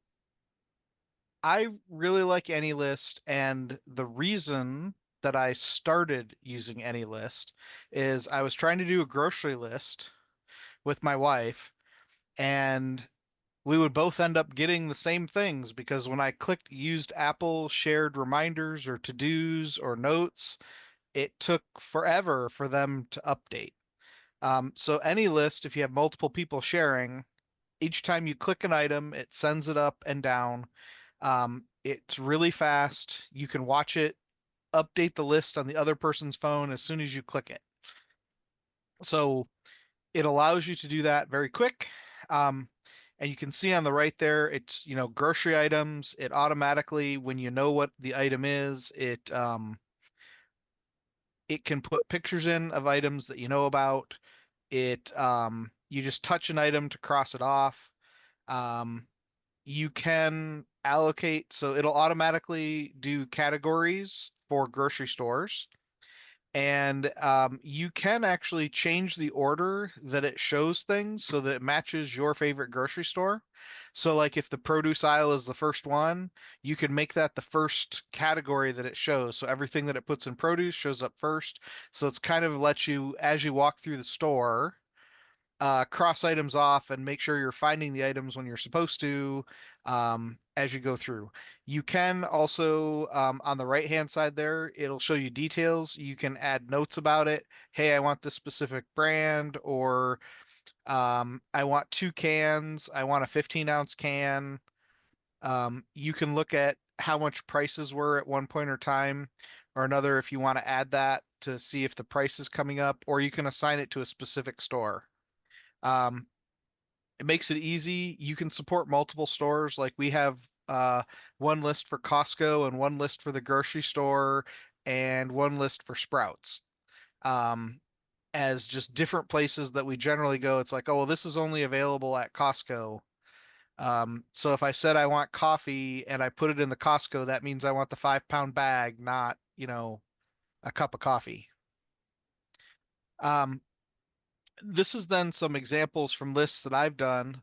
I really like AnyList, and the reason that I started using AnyList is I was trying to do a grocery list with my wife, and we would both end up getting the same things because when I clicked used Apple shared reminders or to-dos or notes, it took forever for them to update. So AnyList, if you have multiple people sharing, each time you click an item, it sends it up and down. It's really fast. You can watch it update the list on the other person's phone as soon as you click it. So It allows you to do that very quick. And you can see on the right there, it's, grocery items. It automatically, when you know what the item is, it can put pictures in of items that you know about. You just touch an item to cross it off. You can allocate, so it'll automatically do categories for grocery stores. And you can actually change the order that it shows things so that it matches your favorite grocery store. So like if the produce aisle is the first one, you can make that the first category that it shows. So everything that it puts in produce shows up first. So it's kind of lets you, as you walk through the store, cross items off and make sure you're finding the items when you're supposed to, as you go through. You can also, on the right-hand side there, it'll show you details. You can add notes about it. Hey, I want this specific brand, or I want 2 cans. I want a 15-ounce can. You can look at how much prices were at one point or time or another if you want to add that to see if the price is coming up, or you can assign it to a specific store. It makes it easy. You can support multiple stores. Like we have one list for Costco and one list for the grocery store and one list for Sprouts. As just different places that we generally go. It's like, oh, well, this is only available at Costco. So if I said I want coffee and I put it in the Costco, that means I want the 5-pound bag, not, a cup of coffee. This is then some examples from lists that I've done.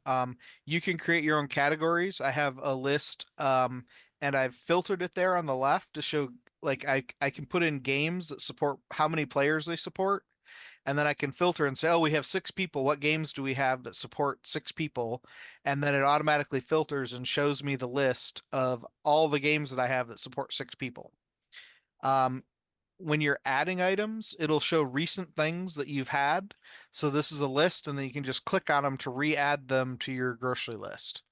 You can create your own categories. I have a list, and I've filtered it there on the left to show, like, I can put in games that support how many players they support. And then I can filter and say, oh, we have 6 people. What games do we have that support 6 people? And then it automatically filters and shows me the list of all the games that I have that support 6 people. When you're adding items, it'll show recent things that you've had. So this is a list, and then you can just click on them to re-add them to your grocery list.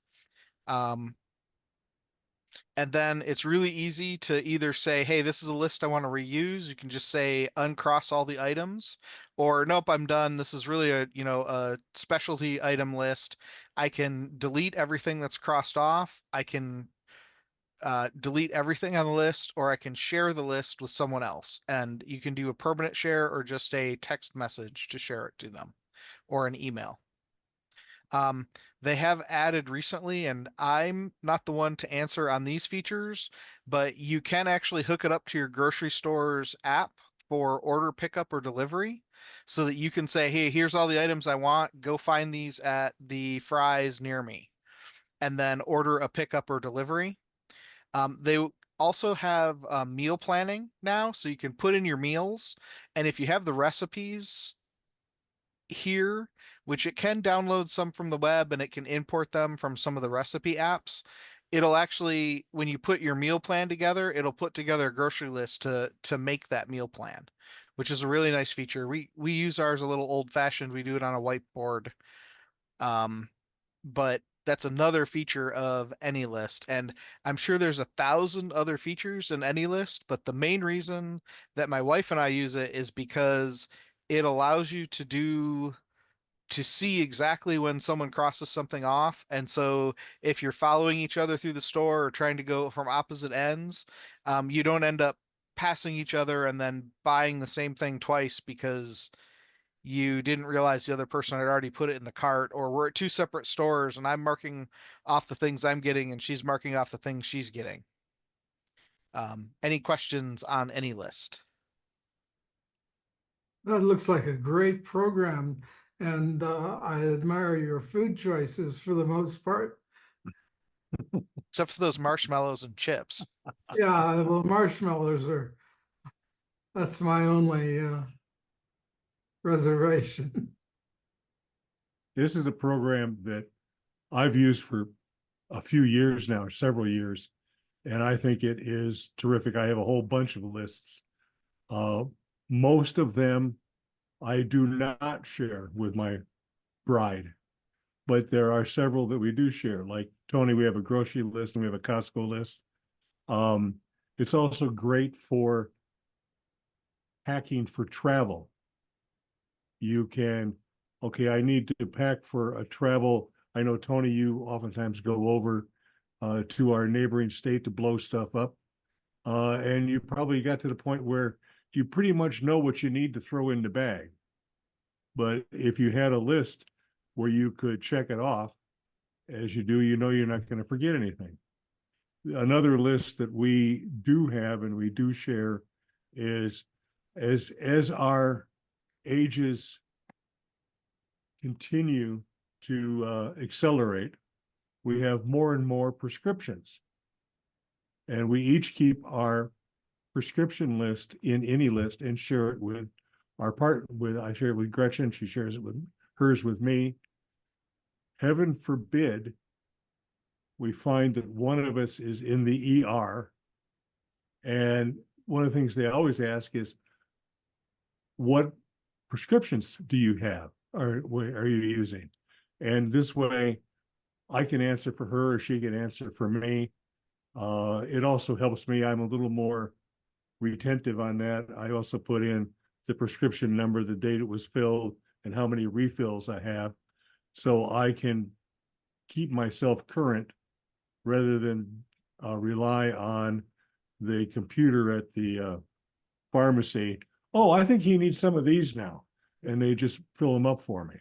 And then it's really easy to either say, hey, this is a list I want to reuse. You can just say uncross all the items, or nope, I'm done. This is really a specialty item list. I can delete everything that's crossed off. I can delete everything on the list, or I can share the list with someone else. And you can do a permanent share or just a text message to share it to them, or an email. They have added recently, and I'm not the one to answer on these features, but you can actually hook it up to your grocery store's app for order pickup or delivery, so that you can say, hey, here's all the items I want. Go find these at the Fry's near me, and then order a pickup or delivery. They also have meal planning now, so you can put in your meals, and if you have the recipes here, which it can download some from the web and it can import them from some of the recipe apps, it'll actually, when you put your meal plan together, it'll put together a grocery list to make that meal plan, which is a really nice feature. We use ours a little old fashioned. We do it on a whiteboard. But that's another feature of AnyList, and I'm sure there's 1,000 other features in AnyList, but the main reason that my wife and I use it is because it allows you to see exactly when someone crosses something off. And so if you're following each other through the store or trying to go from opposite ends, you don't end up passing each other and then buying the same thing twice because you didn't realize the other person had already put it in the cart, or we're at 2 separate stores and I'm marking off the things I'm getting and she's marking off the things she's getting. Any questions on AnyList? That looks like a great program, and I admire your food choices for the most part. Except for those marshmallows and chips. Yeah, well, that's my only reservation. This is a program that I've used for a few years now, several years, and I think it is terrific. I have a whole bunch of lists. Most of them I do not share with my bride, but there are several that we do share. Like Tony, we have a grocery list and we have a Costco list. It's also great for hacking for travel. You can okay, I need to pack for a travel. I know, Tony, you oftentimes go over to our neighboring state to blow stuff up. And you probably got to the point where you pretty much know what you need to throw in the bag. But if you had a list where you could check it off, as you do, you know you're not going to forget anything. Another list that we do have and we do share is as our ages continue to accelerate, we have more and more prescriptions. And we each keep our prescription list in AnyList and share it with I share it with Gretchen, she shares it with hers with me. Heaven forbid we find that one of us is in the ER. And one of the things they always ask is, what prescriptions do you have? Or are you using? And this way I can answer for her or she can answer for me. It also helps me. I'm a little more retentive on that. I also put in the prescription number, the date it was filled, and how many refills I have, so I can keep myself current rather than rely on the computer at the pharmacy. Oh, I think he needs some of these now, and they just fill them up for me.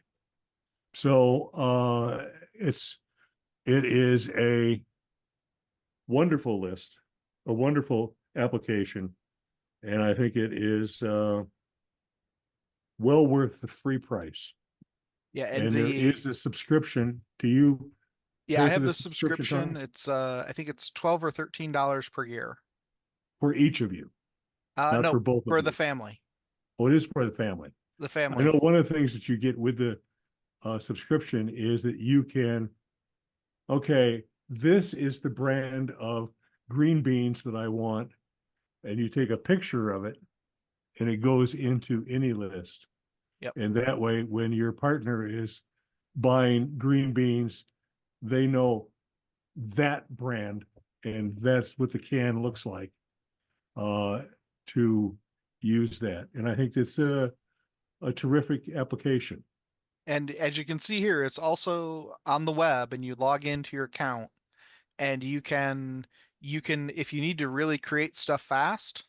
So it is a wonderful list, a wonderful application, and I think it is well worth the free price. Yeah, And there is a subscription. Do you yeah, I pay for have the the subscription. Tom? It's I think it's $12 or $13 per year. For each of you, not No, for both of for you. the family. Oh, it is for the family. The I family. know one of the things that you get with the subscription is that you can, okay, this is the brand of green beans that I want, and you take a picture of it, and it goes into AnyList. Yep. And that way, when your partner is buying green beans, they know that brand, and that's what the can looks like to use that. And I think it's a terrific application. And as you can see here, it's also on the web, and you log into your account, and you can if you need to really create stuff fast,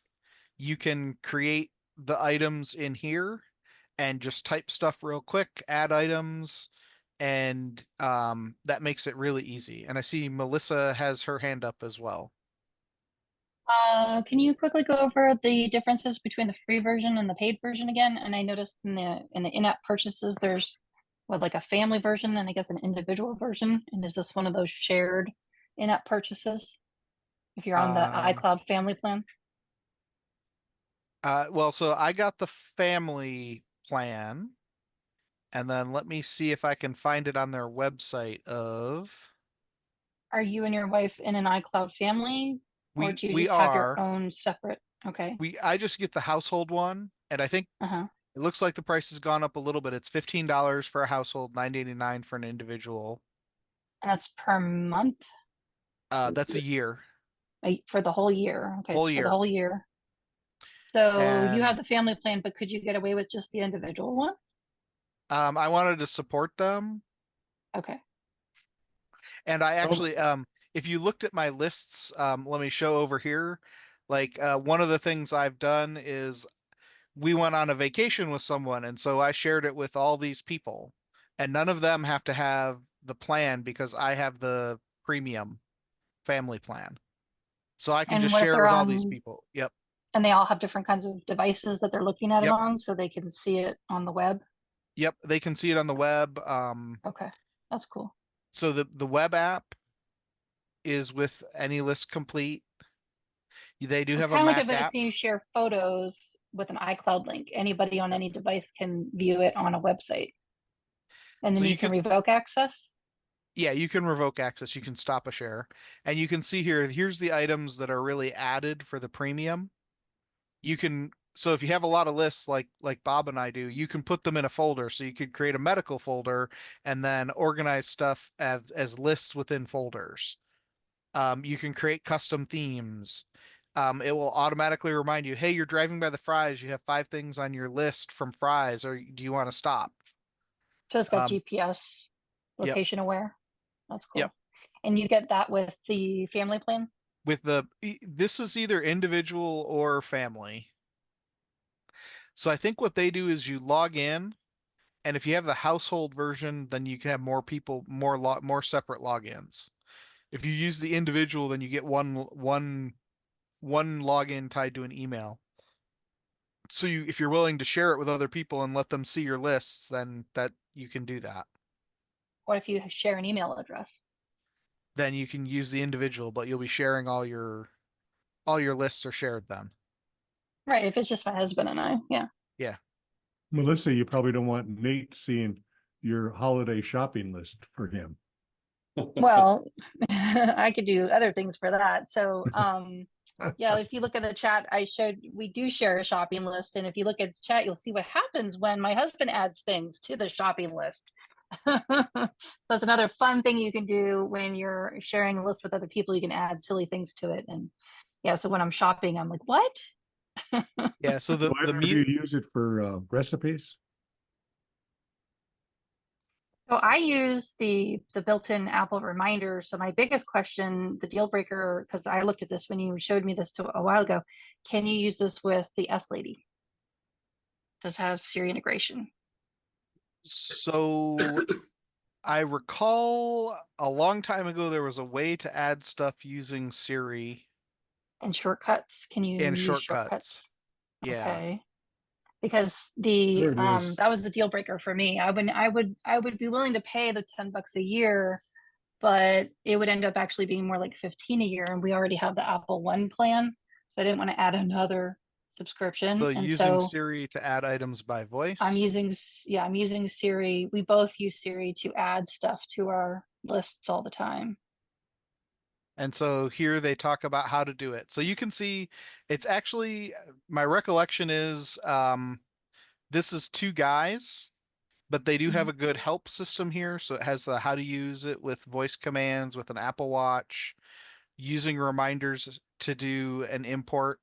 you can create the items in here and just type stuff real quick, add items, and that makes it really easy. And I see Melissa has her hand up as well. Can you quickly go over the differences between the free version and the paid version again? And I noticed in the in-app purchases, there's like a family version and I guess an individual version. And is this one of those shared in-app purchases? If you're on the iCloud family plan? Well, so I got the family plan, and then let me see if I can find it on their website of. Are you and your wife in an iCloud family? Or do you we just have your are. own separate? Okay. I just get the household one, and I think Uh-huh. it looks like the price has gone up a little bit. It's $15 for a household, $9.89 for an individual. And that's per month? That's a year. For the whole year. Okay, Whole so for year. the whole year. So you And have the family plan, but could you get away with just the individual one? I wanted to support them. Okay. And I actually, if you looked at my lists, let me show over here. Like one of the things I've done is we went on a vacation with someone, and so I shared it with all these people, and none of them have to have the plan because I have the premium family plan. So I can And just what if share it they're with all these on, people. Yep. and they all have different kinds of devices that they're looking at it Yep. on, so they can see it on the web? Yep. They can see it on the web. Okay, that's cool. So the web app is with AnyList Complete. They do It's have a kind of like Mac if app. you share photos with an iCloud link. Anybody on any device can view it on a website. And then So you you can could, revoke access? yeah, you can revoke access. You can stop a share. And you can see here, here's the items that are really added for the premium. You can, so if you have a lot of lists like Bob and I do, you can put them in a folder. So you could create a medical folder and then organize stuff as lists within folders. You can create custom themes. It will automatically remind you, hey, you're driving by the Fry's. You have 5 things on your list from Fry's, or do you want to stop? So it's got Um, GPS yep. location aware. That's cool. Yep. And you get that with the family plan? With this is either individual or family. So I think what they do is you log in, and if you have the household version, then you can have more people, more separate logins. If you use the individual, then you get one login tied to an email. So if you're willing to share it with other people and let them see your lists, then that you can do that. What if you share an email address? Then you can use the individual, but you'll be sharing all your lists are shared then. Right, if it's just my husband and I, yeah. Yeah. Melissa, you probably don't want Nate seeing your holiday shopping list for him. Well, I could do other things for that. So, yeah, if you look at the chat, we do share a shopping list. And if you look at the chat, you'll see what happens when my husband adds things to the shopping list. That's another fun thing you can do when you're sharing a list with other people. You can add silly things to it. And yeah, so when I'm shopping, I'm like, what? Yeah, so Do you use it for recipes? So I use the built-in Apple reminder. So my biggest question, the deal breaker, because I looked at this when you showed me this a while ago, can you use this with the S Lady? Does it have Siri integration? So I recall a long time ago there was a way to add stuff using Siri. And shortcuts? Can you and use shortcuts? Yeah. Okay. Because that was the deal breaker for me. I would be willing to pay the $10 a year, but it would end up actually being more like 15 a year, and we already have the Apple One plan, so I didn't want to add another subscription. So and using Siri to add items by voice? I'm using Siri. We both use Siri to add stuff to our lists all the time. And so here they talk about how to do it. So you can see it's actually, my recollection is this is two guys, but they do have a good help system here. So it has how to use it with voice commands, with an Apple Watch, using reminders to do an import.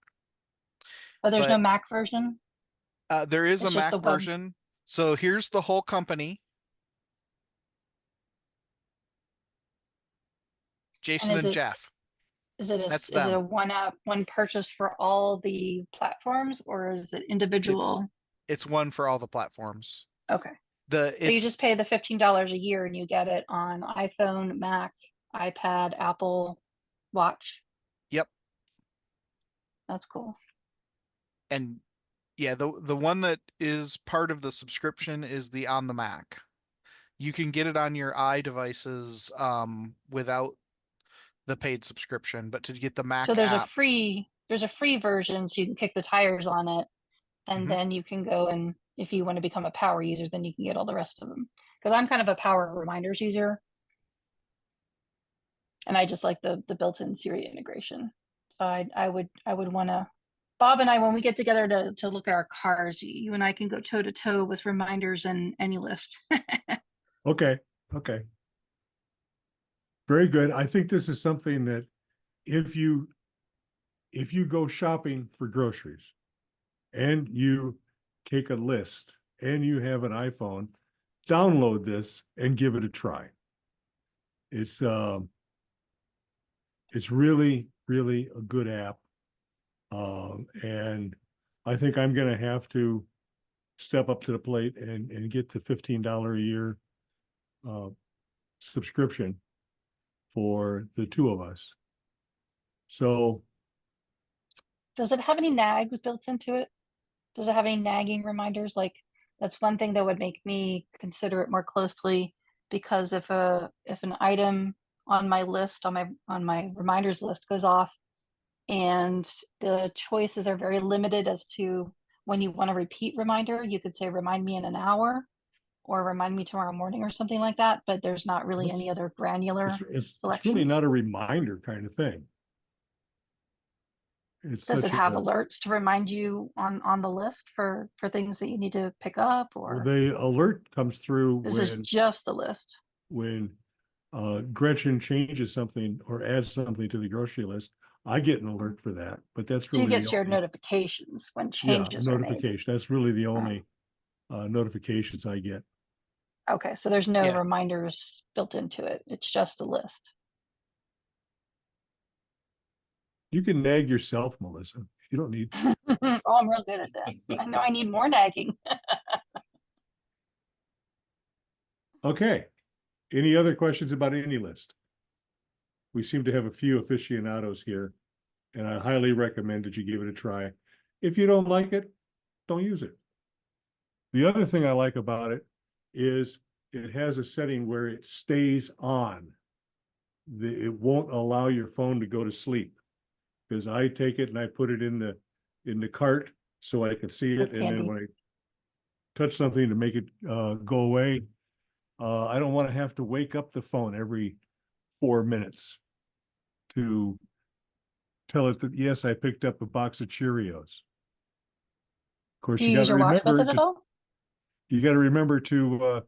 But there's no Mac version? There is It's a just Mac version. So here's the whole company. Jason and Jeff. Is it a one app, one purchase for all the platforms, or is it individual? It's one for all the platforms. Okay. So you just pay the $15 a year and you get it on iPhone, Mac, iPad, Apple Watch. Yep. That's cool. And yeah, the one that is part of the subscription is the on the Mac. You can get it on your iDevices without the paid subscription, but to get the Mac so there's app, there's a free version, so you can kick the tires on it, and then you can go, and if you want to become a power user, then you can get all the rest of them. Because I'm kind of a power reminders user, and I just like the built-in Siri integration. So I would want to. Bob and I, when we get together to look at our cars, you and I can go toe to toe with reminders and AnyList. Okay. Very good. I think this is something that if you go shopping for groceries and you take a list and you have an iPhone, download this and give it a try. It's really, really a good app. And I think I'm going to have to step up to the plate and get the $15 a year subscription for the two of us. So does it have any nags built into it? Does it have any nagging reminders? Like, that's one thing that would make me consider it more closely, because if an item on my list, on my reminders list goes off, and the choices are very limited as to when you want a repeat reminder, you could say remind me in an hour or remind me tomorrow morning or something like that, but there's not really any other granular it's really not a reminder kind of thing. Does it have alerts to remind you on the list for things that you need to pick up, or? Well, the alert comes through this is just the list. When Gretchen changes something or adds something to the grocery list, I get an alert for that, but that's really. So you get shared notifications when changes are made. That's really the only notifications I get. Okay, so there's no Yeah. reminders built into it. It's just a list. You can nag yourself, Melissa. You don't need. Oh, I'm real good at that. I know I need more nagging. Okay. Any other questions about AnyList? We seem to have a few aficionados here, and I highly recommend that you give it a try. If you don't like it, don't use it. The other thing I like about it is it has a setting where it stays on. It won't allow your phone to go to sleep, because I take it and I put it in the cart so I can see it, That's and then handy. when I touch something to make it go away, I don't want to have to wake up the phone every 4 minutes to tell it that, yes, I picked up a box of Cheerios. Of course, Do you you got use to your watch remember method at all? you got to remember to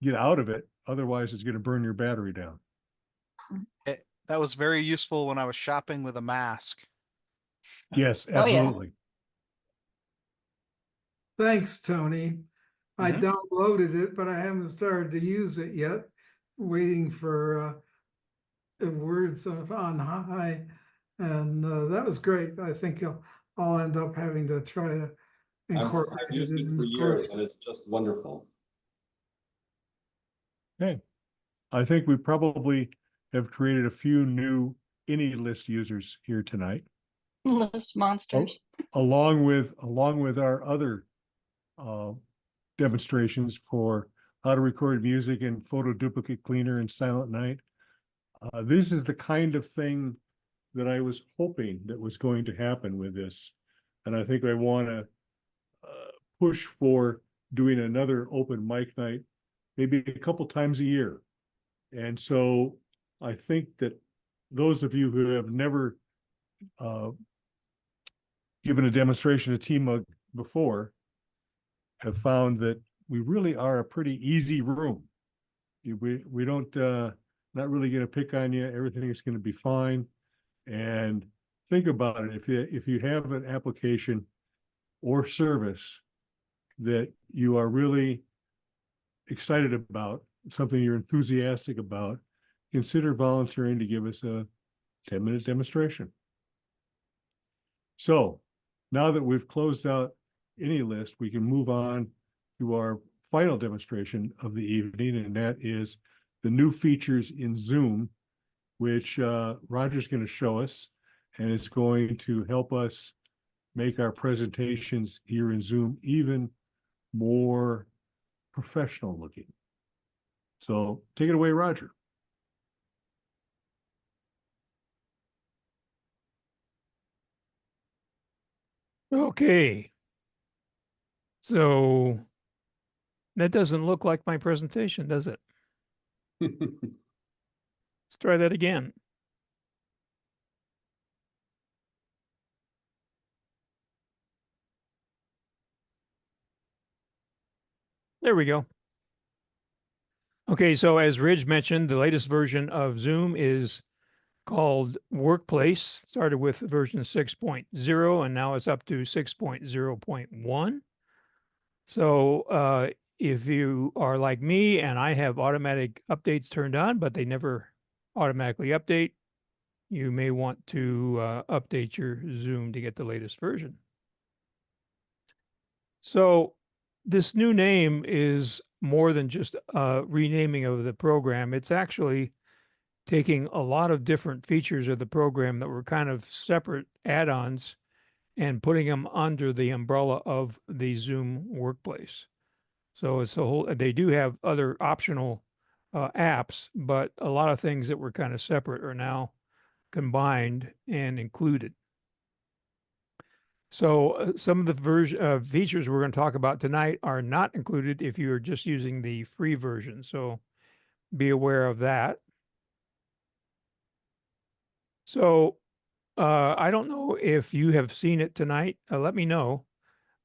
get out of it. Otherwise, it's going to burn your battery down. That was very useful when I was shopping with a mask. Yes, Oh, yeah. absolutely. Thanks, Tony. I Mhm. downloaded it, but I haven't started to use it yet. Waiting for the words on high, and that was great. I think I'll end up having to try to I've incorporate it used it in for the years course. and it's just wonderful. Okay. I think we probably have created a few new AnyList users here tonight, List monsters. along with our other demonstrations for how to record music in Photo Duplicate Cleaner and Silent Night. This is the kind of thing that I was hoping that was going to happen with this. And I think I want to push for doing another open mic night, maybe a couple times a year. And so I think that those of you who have never given a demonstration of TMUG before have found that we really are a pretty easy room. We don't not really going to pick on you. Everything is going to be fine. And think about it. If you have an application or service that you are really excited about, something you're enthusiastic about, consider volunteering to give us a 10-minute demonstration. So now that we've closed out AnyList, we can move on to our final demonstration of the evening, and that is the new features in Zoom, which Roger's going to show us, and it's going to help us make our presentations here in Zoom even more professional looking. So take it away, Roger. Okay. So that doesn't look like my presentation, does it? Let's try that again. There we go. Okay, so as Ridge mentioned, the latest version of Zoom is called Workplace. Started with version 6.0 and now it's up to 6.0.1. So if you are like me and I have automatic updates turned on, but they never automatically update, you may want to update your Zoom to get the latest version. So this new name is more than just a renaming of the program. It's actually taking a lot of different features of the program that were kind of separate add-ons and putting them under the umbrella of the Zoom Workplace. So it's a whole, they do have other optional apps, but a lot of things that were kind of separate are now combined and included. So some of the features we're going to talk about tonight are not included if you are just using the free version. So be aware of that. So I don't know if you have seen it tonight. Let me know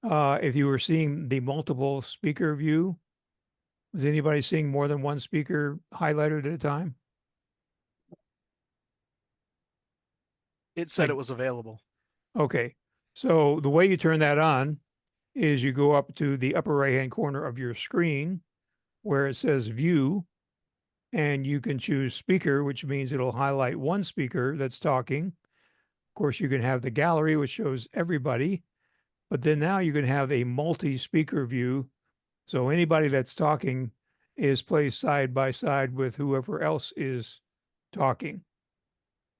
if you were seeing the multiple speaker view. Is anybody seeing more than one speaker highlighted at a time? It said it was available. Okay. So the way you turn that on is you go up to the upper right-hand corner of your screen where it says view, and you can choose speaker, which means it'll highlight one speaker that's talking. Of course, you can have the gallery, which shows everybody, but then now you can have a multi-speaker view. So anybody that's talking is placed side by side with whoever else is talking.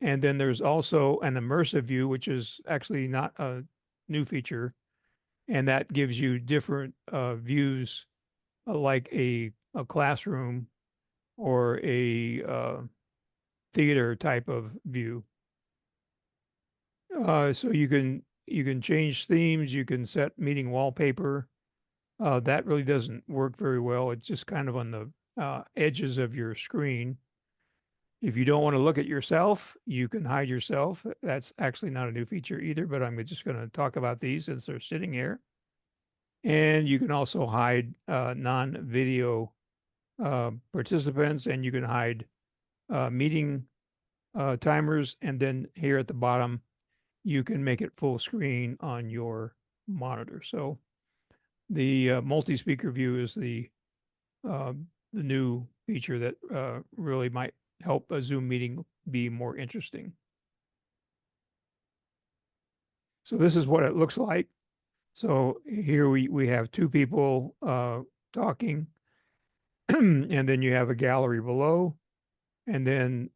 And then there's also an immersive view, which is actually not a new feature. And that gives you different views, like a classroom or a theater type of view. So you can change themes, you can set meeting wallpaper. That really doesn't work very well. It's just kind of on the edges of your screen. If you don't want to look at yourself, you can hide yourself. That's actually not a new feature either, but I'm just going to talk about these as they're sitting here. And you can also hide non-video participants, and you can hide meeting timers. And then here at the bottom, you can make it full screen on your monitor. So the multi-speaker view is the new feature that really might help a Zoom meeting be more interesting. So this is what it looks like. So here we have two people talking, and then you have a gallery below. And then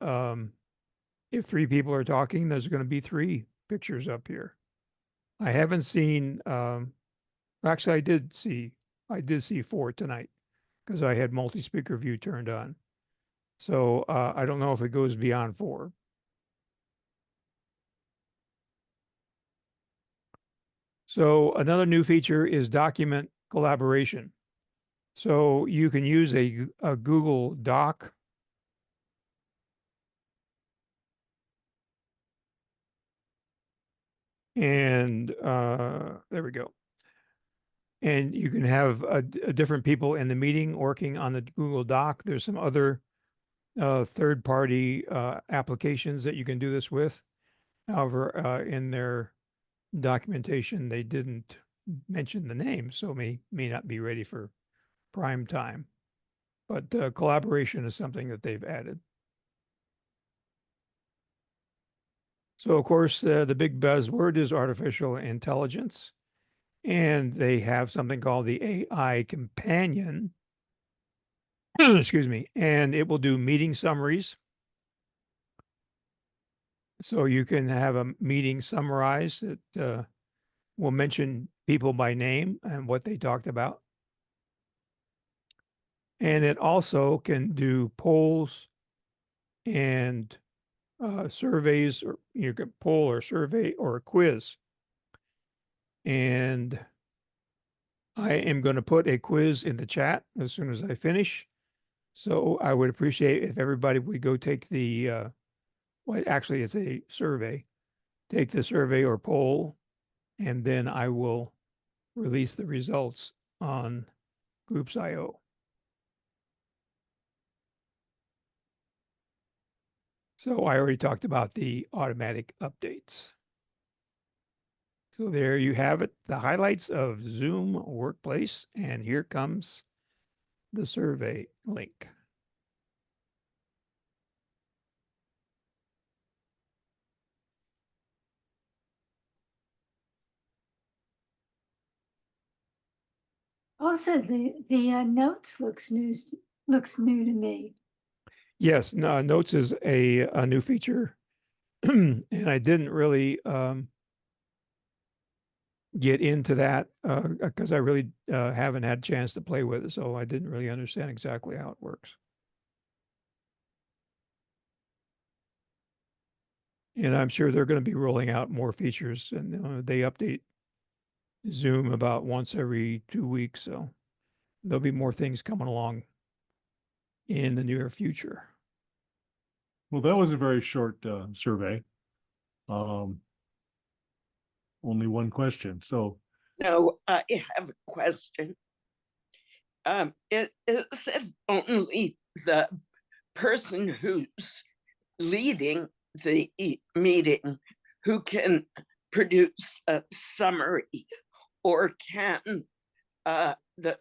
if three people are talking, there's going to be three pictures up here. I haven't seen, actually I did see four tonight because I had multi-speaker view turned on. So I don't know if it goes beyond four. So another new feature is document collaboration. So you can use a Google Doc. And there we go. And you can have different people in the meeting working on the Google Doc. There's some other third-party applications that you can do this with. However, in their documentation, they didn't mention the name, so may not be ready for prime time. But collaboration is something that they've added. So, of course, the big buzzword is artificial intelligence. And they have something called the AI Companion. Excuse me. And it will do meeting summaries. So you can have a meeting summarized that will mention people by name and what they talked about. And it also can do polls and surveys, or you can poll or survey or a quiz. And I am going to put a quiz in the chat as soon as I finish. So I would appreciate if everybody would go take the, well, actually it's a survey. Take the survey or poll, and then I will release the results on Groups.io. So I already talked about the automatic updates. So there you have it, the highlights of Zoom Workplace, and here comes the survey link. Also, the notes looks new to me. Yes, no, Notes is a new feature, and I didn't really get into that because I really haven't had a chance to play with it, so I didn't really understand exactly how it works. And I'm sure they're going to be rolling out more features, and they update Zoom about once every 2 weeks, so there'll be more things coming along in the near future. Well, that was a very short survey. Only one question. So No, I have a question. Is it only the person who's leading the meeting who can produce a summary, or can the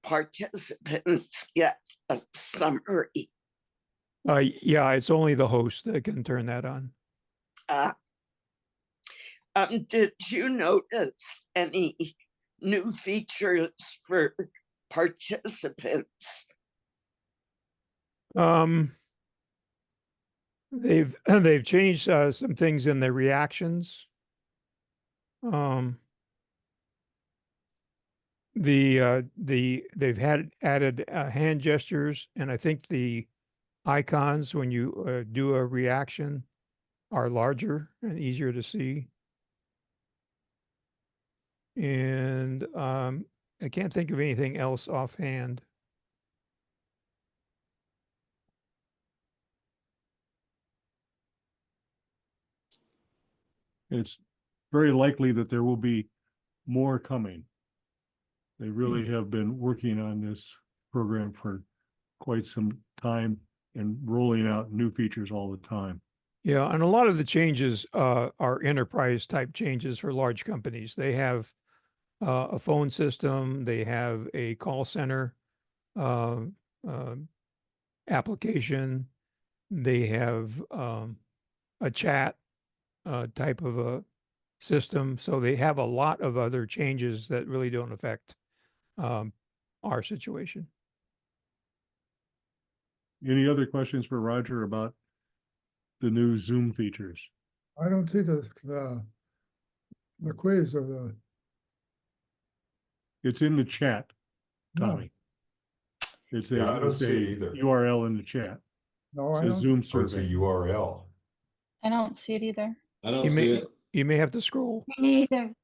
participants get a summary? Yeah, it's only the host that can turn that on. Did you notice any new features for participants? They've changed some things in the reactions. They've added hand gestures, and I think the icons when you do a reaction are larger and easier to see. And I can't think of anything else offhand. It's very likely that there will be more coming. They really have been working on this program for quite some time and rolling out new features all the time. Yeah, and a lot of the changes are enterprise type changes for large companies. They have a phone system, they have a call center application, they have a chat type of a system. So they have a lot of other changes that really don't affect our situation. Any other questions for Roger about the new Zoom features? I don't see the quiz or the. It's in the chat, No. Tommy. It's Yeah, I don't it's see it a either. URL in the chat. No, I It's a don't. Zoom Oh, it's a survey. URL. I don't see it either. I don't see it. You may have to scroll. Me neither.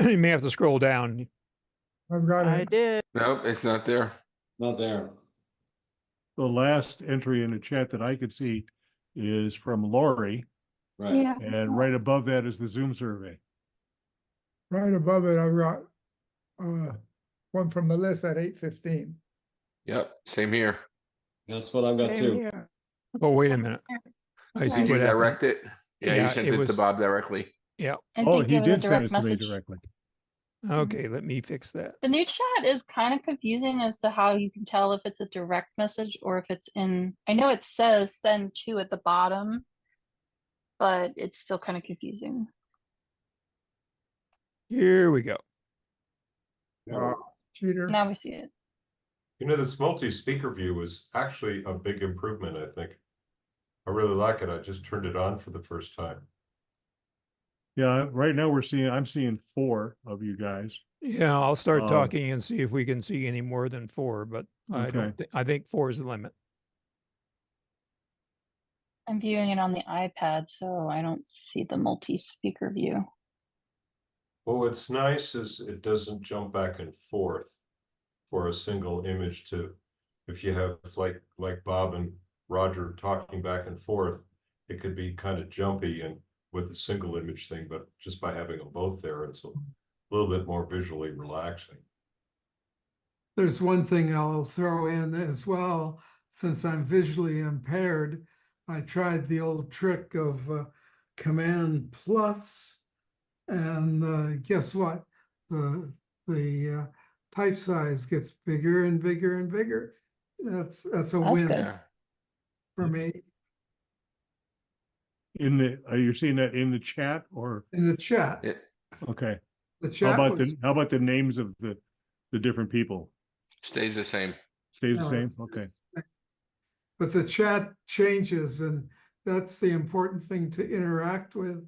You may have to scroll down. I've got I it. did. Nope, it's not there. Not there. The last entry in the chat that I could see is from Lori, Right. Yeah. and right above that is the Zoom survey. Right above it, I've got one from Melissa at 8:15. Yep, same here. That's what I've got Same too. here. Oh, wait a minute. I see Did you what happened. direct it? Yeah, Yeah, you sent it it to was- Bob directly. Yeah. I Oh, think he it was a did send direct it to me message. directly. Okay, let me fix that. The new chat is kind of confusing as to how you can tell if it's a direct message or if it's in. I know it says send to at the bottom, but it's still kind of confusing. Here we go. Cheater. Now we see it. You know, this multi-speaker view is actually a big improvement, I think. I really like it. I just turned it on for the first time. Yeah, right now I'm seeing 4 of you guys. Yeah, I'll start Um, talking and see if we can see any more than 4, but I don't Okay. think, I think 4 is the limit. I'm viewing it on the iPad, so I don't see the multi-speaker view. Well, what's nice is it doesn't jump back and forth for a single image to, if you have like Bob and Roger talking back and forth, it could be kind of jumpy and with the single image thing, but just by having them both there, it's a little bit more visually relaxing. There's one thing I'll throw in as well, since I'm visually impaired. I tried the old trick of Command Plus, and guess what? The type size gets bigger and bigger and bigger. That's a That's win good. Yeah. for me. Are you seeing that in the chat or? In the chat, It, Okay. the How chat about was. how about the names of the different people? stays the same. Stays the No, same? it's- Okay. But the chat changes, and that's the important thing to interact with.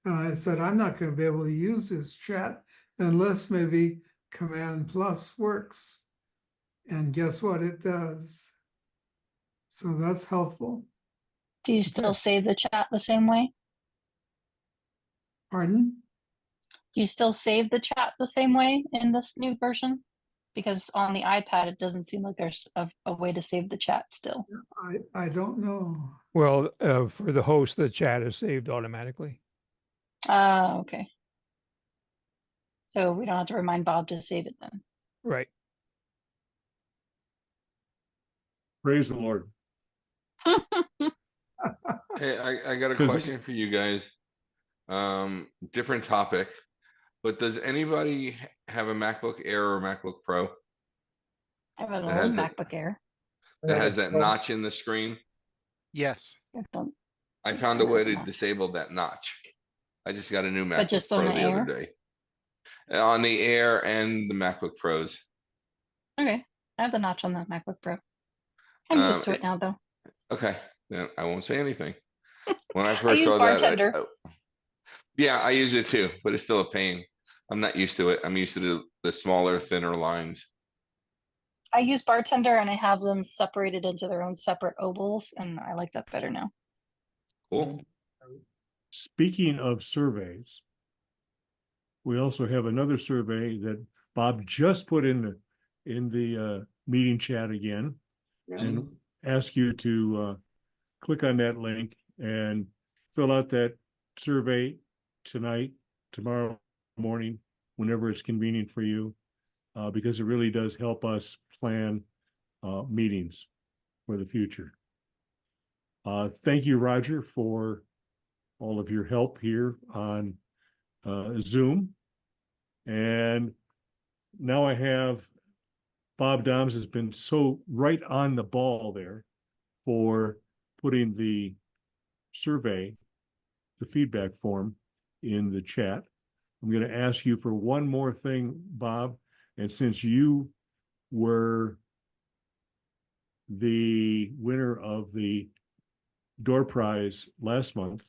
And I said, I'm not going to be able to use this chat unless maybe Command Plus works. And guess what? It does. So that's helpful. Do you still save the chat the same way? Pardon? Do you still save the chat the same way in this new version? Because on the iPad, it doesn't seem like there's a way to save the chat still. I don't know. Well, for the host, the chat is saved automatically. Okay. So we don't have to remind Bob to save it then. Right. Praise the Lord. Hey, I got a 'Cause- question for you guys. Different topic, but does anybody have a MacBook Air or MacBook Pro? I have an That has old that- MacBook Air. That has that notch in the screen. Yes. I don't- I found a It way has to not. disable that notch. I just got a new But MacBook just on Pro the the other Air? day. On the Air and the MacBook Pros. Okay, I have the notch on the MacBook Pro. I'm used to it now, though. Okay, then I won't say anything. When I I first use saw that, Bartender. yeah, I use it too, but it's still a pain. I'm not used to it. I'm used to the smaller, thinner lines. I use Bartender and I have them separated into their own separate ovals, and I like that better now. Cool. Speaking of surveys, we also have another survey that Bob just put in the meeting chat again, and ask you to click on that link and fill out that survey tonight, tomorrow morning, whenever it's convenient for you, because it really does help us plan meetings for the future. Thank you, Roger, for all of your help here on Zoom. And now I have Bob Doms has been so right on the ball there for putting the survey, the feedback form in the chat. I'm going to ask you for one more thing, Bob. And since you were the winner of the door prize last month,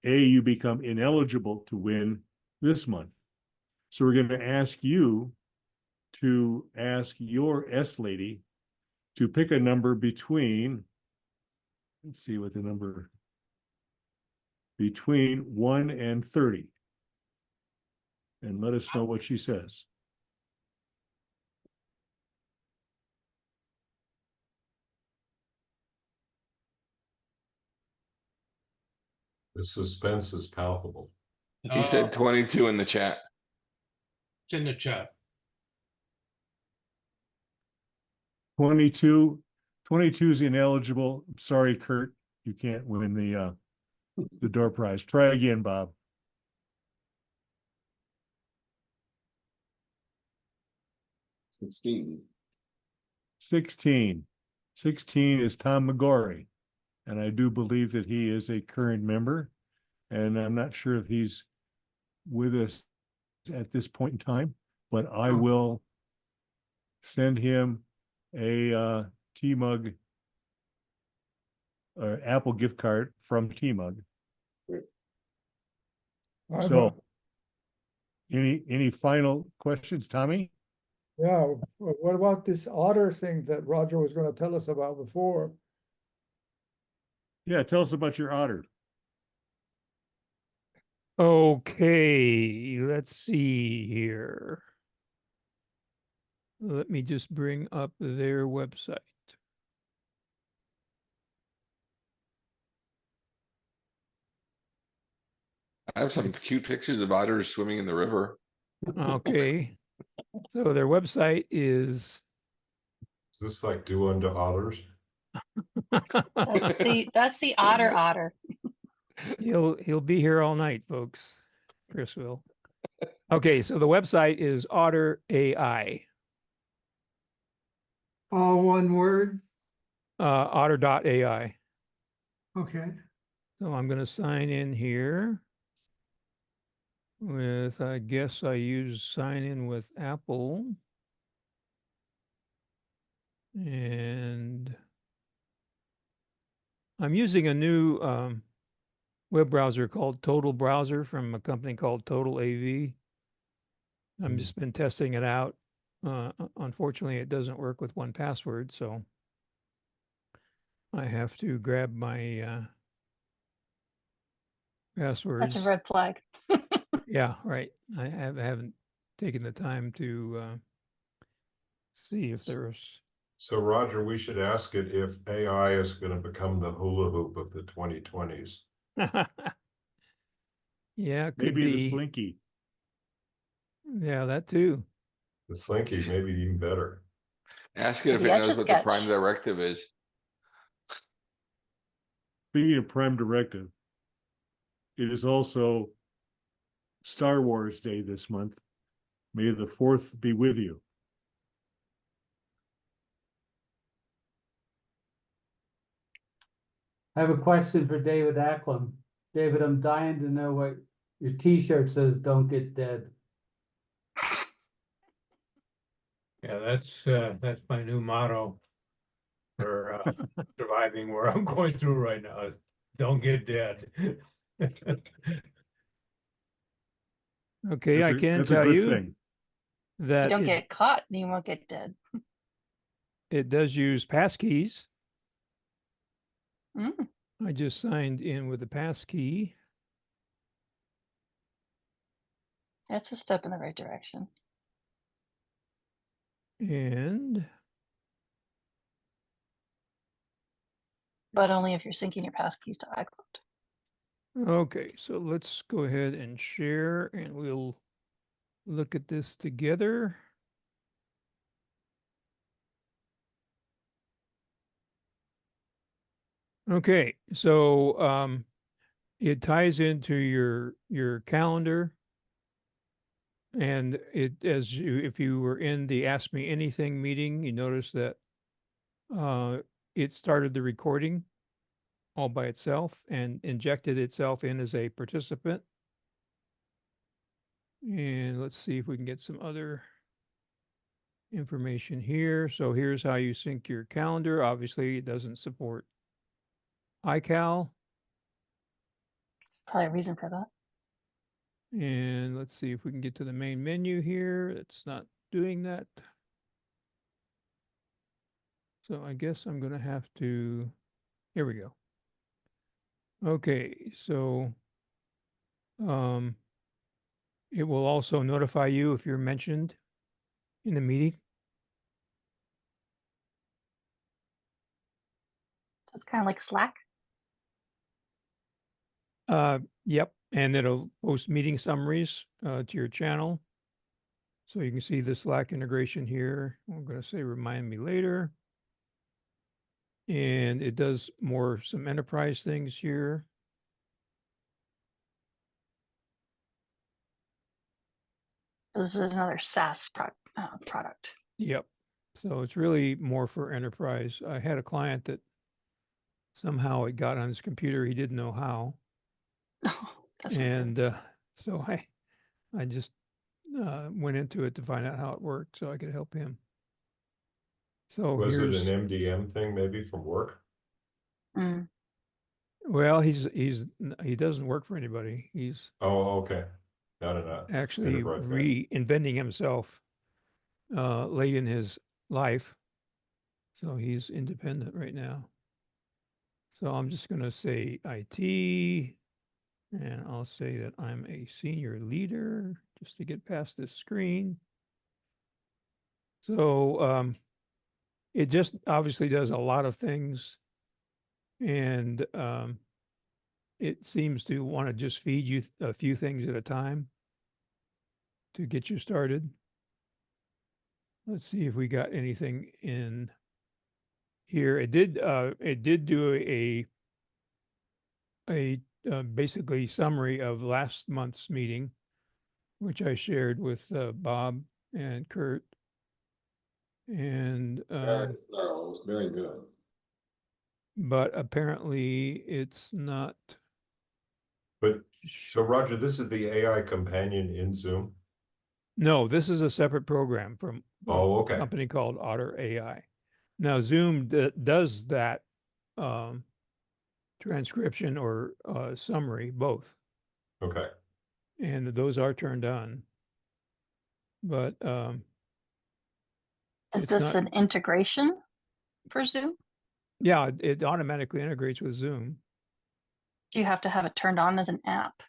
you become ineligible to win this month. So we're going to ask you to ask your S lady to pick a number between, let's see what the number, between 1 and 30. And let us know what she says. The suspense is palpable. He said 22 in the chat. It's in the chat. 22 is ineligible. I'm sorry, Kurt, you can't win the door prize. Try again, Bob. 16. 16 is Tom McGorry, and I do believe that he is a current member, and I'm not sure if he's with us at this point in time, but I will send him a TMUG or Apple gift card from TMUG. So any final questions, Tommy? Yeah, what about this otter thing that Roger was gonna tell us about before? Yeah, tell us about your otter. Okay, let's see here. Let me just bring up their website. I have some cute pictures of otters swimming in the river. Okay, so their website is Is this like do unto otters? That's the otter. He'll be here all night, folks. Chris will. Okay, so the website is Otter AI. All one word? Otter.ai. Okay. So I'm going to sign in here with, I guess I use sign in with Apple. And I'm using a new web browser called Total Browser from a company called Total AV. I've just been testing it out. Unfortunately, it doesn't work with 1Password, so I have to grab my passwords. That's a red flag. Yeah, right. I haven't taken the time to see if there's. So Roger, we should ask it if AI is going to become the hula hoop of the 2020s. Yeah, it could Maybe the be. Slinky. Yeah, that too. The Slinky, maybe even better. Ask it if The it knows what the Etch-a-Sketch. prime directive is. Speaking of Prime Directive, it is also Star Wars Day this month. May the 4th be with you. I have a question for David Acklam. David, I'm dying to know what your T-shirt says, "Don't get dead." Yeah, that's my new motto for surviving where I'm going through right now. Don't get dead. Okay, I can That's a tell good you thing. You that don't get caught and you won't get dead. it does use passkeys. Mm. I just signed in with the passkey. That's a step in the right direction. And But only if you're syncing your passkeys to iCloud. okay, so let's go ahead and share and we'll look at this together. Okay, so it ties into your calendar, and it as you if you were in the Ask Me Anything meeting, you notice that it started the recording all by itself and injected itself in as a participant. And let's see if we can get some other information here. So here's how you sync your calendar. Obviously, it doesn't support iCal. Probably a reason for that. And let's see if we can get to the main menu here. It's not doing that. So I guess I'm going to have to, here we go. Okay, so it will also notify you if you're mentioned in the meeting. So it's kind of like Slack. Yep, and it'll post meeting summaries to your channel. So you can see the Slack integration here. I'm going to say remind me later. And it does some enterprise things here. This is another SaaS product. Yep. So it's really more for enterprise. I had a client that somehow it got on his computer. He didn't know how. That's and so I just went into it to find out how it worked so I could help him. So Was it here's, an MDM thing maybe from work? Mm. well, he doesn't work for anybody. He's Oh, okay. Not enough. actually Enterprise guy. reinventing himself late in his life. So he's independent right now. So I'm just going to say IT, and I'll say that I'm a senior leader just to get past this screen. So it just obviously does a lot of things, and it seems to want to just feed you a few things at a time to get you started. Let's see if we got anything in here. It did do a basically summary of last month's meeting, which I shared with Bob and Kurt. And Very thorough, it was very good. but apparently it's not. But so Roger, this is the AI companion in Zoom. No, this is a separate program from Oh, a okay. company called Otter AI. Now Zoom does that transcription or summary, both. Okay. And those are turned on. But Is this an integration for Zoom? Yeah, it automatically integrates with Zoom. Do you have to have it turned on as an app?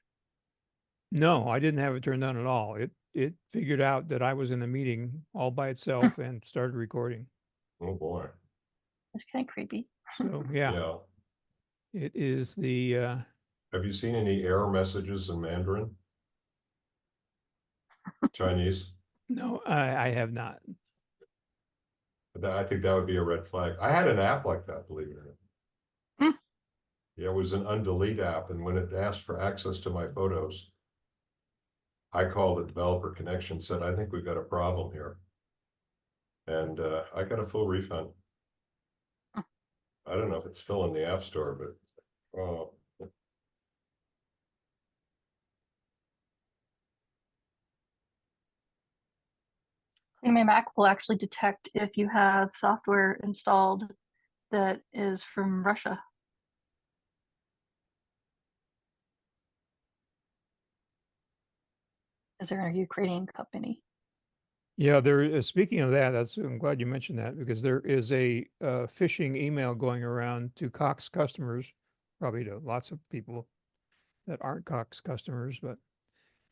No, I didn't have it turned on at all. It figured out that I was in a meeting all by itself and started recording. Oh boy. It's kind of creepy. So yeah. It is the Have you seen any error messages in Mandarin? Chinese? No, I have not. I think that would be a red flag. I had an app like that, believe it or not. Yeah, it was an undelete app, and when it asked for access to my photos, I called the developer connection, said, I think we've got a problem here. And I got a full refund. I don't know if it's still in the App Store, but Oh, Clean My Mac will actually detect if you have software installed that is from Russia. Is there a Ukrainian company? Yeah, there is, speaking of that, I'm glad you mentioned that because there is a phishing email going around to Cox customers, probably to lots of people that aren't Cox customers, but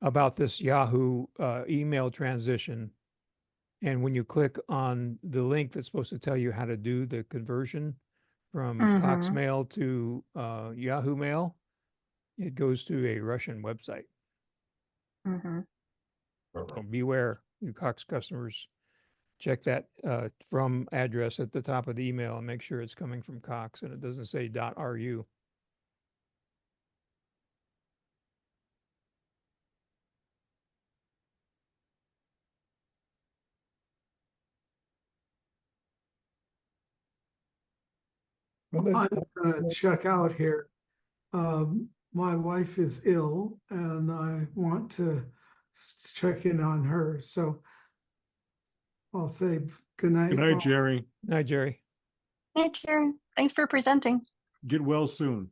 about this Yahoo email transition. And when you click on the link that's supposed to tell you how to do the conversion from Cox Mhm. Mail to Yahoo Mail, it goes to a Russian website. Mhm. So beware, you Cox customers. Check that from address at the top of the email and make sure it's coming from Cox and it doesn't say .ru. I'm gonna check out here. My wife is ill and I want to check in on her, so I'll say good night. Good night, Jerry. Night, Jerry. Hey, Karen. Thanks for presenting. Get well soon.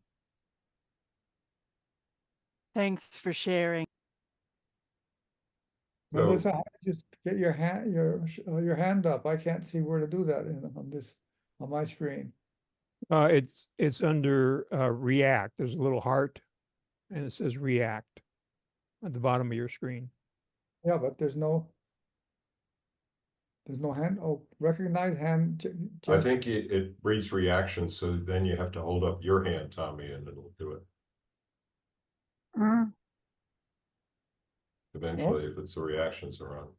Thanks for sharing. So- Melissa, just get your your hand up. I can't see where to do that on my screen. It's under React. There's a little heart and it says React at the bottom of your screen. Yeah, but there's no hand. Oh, recognize hand. I think it reads reactions, so then you have to hold up your hand, Tommy, and it'll do it Mm. eventually if it's the reactions are on.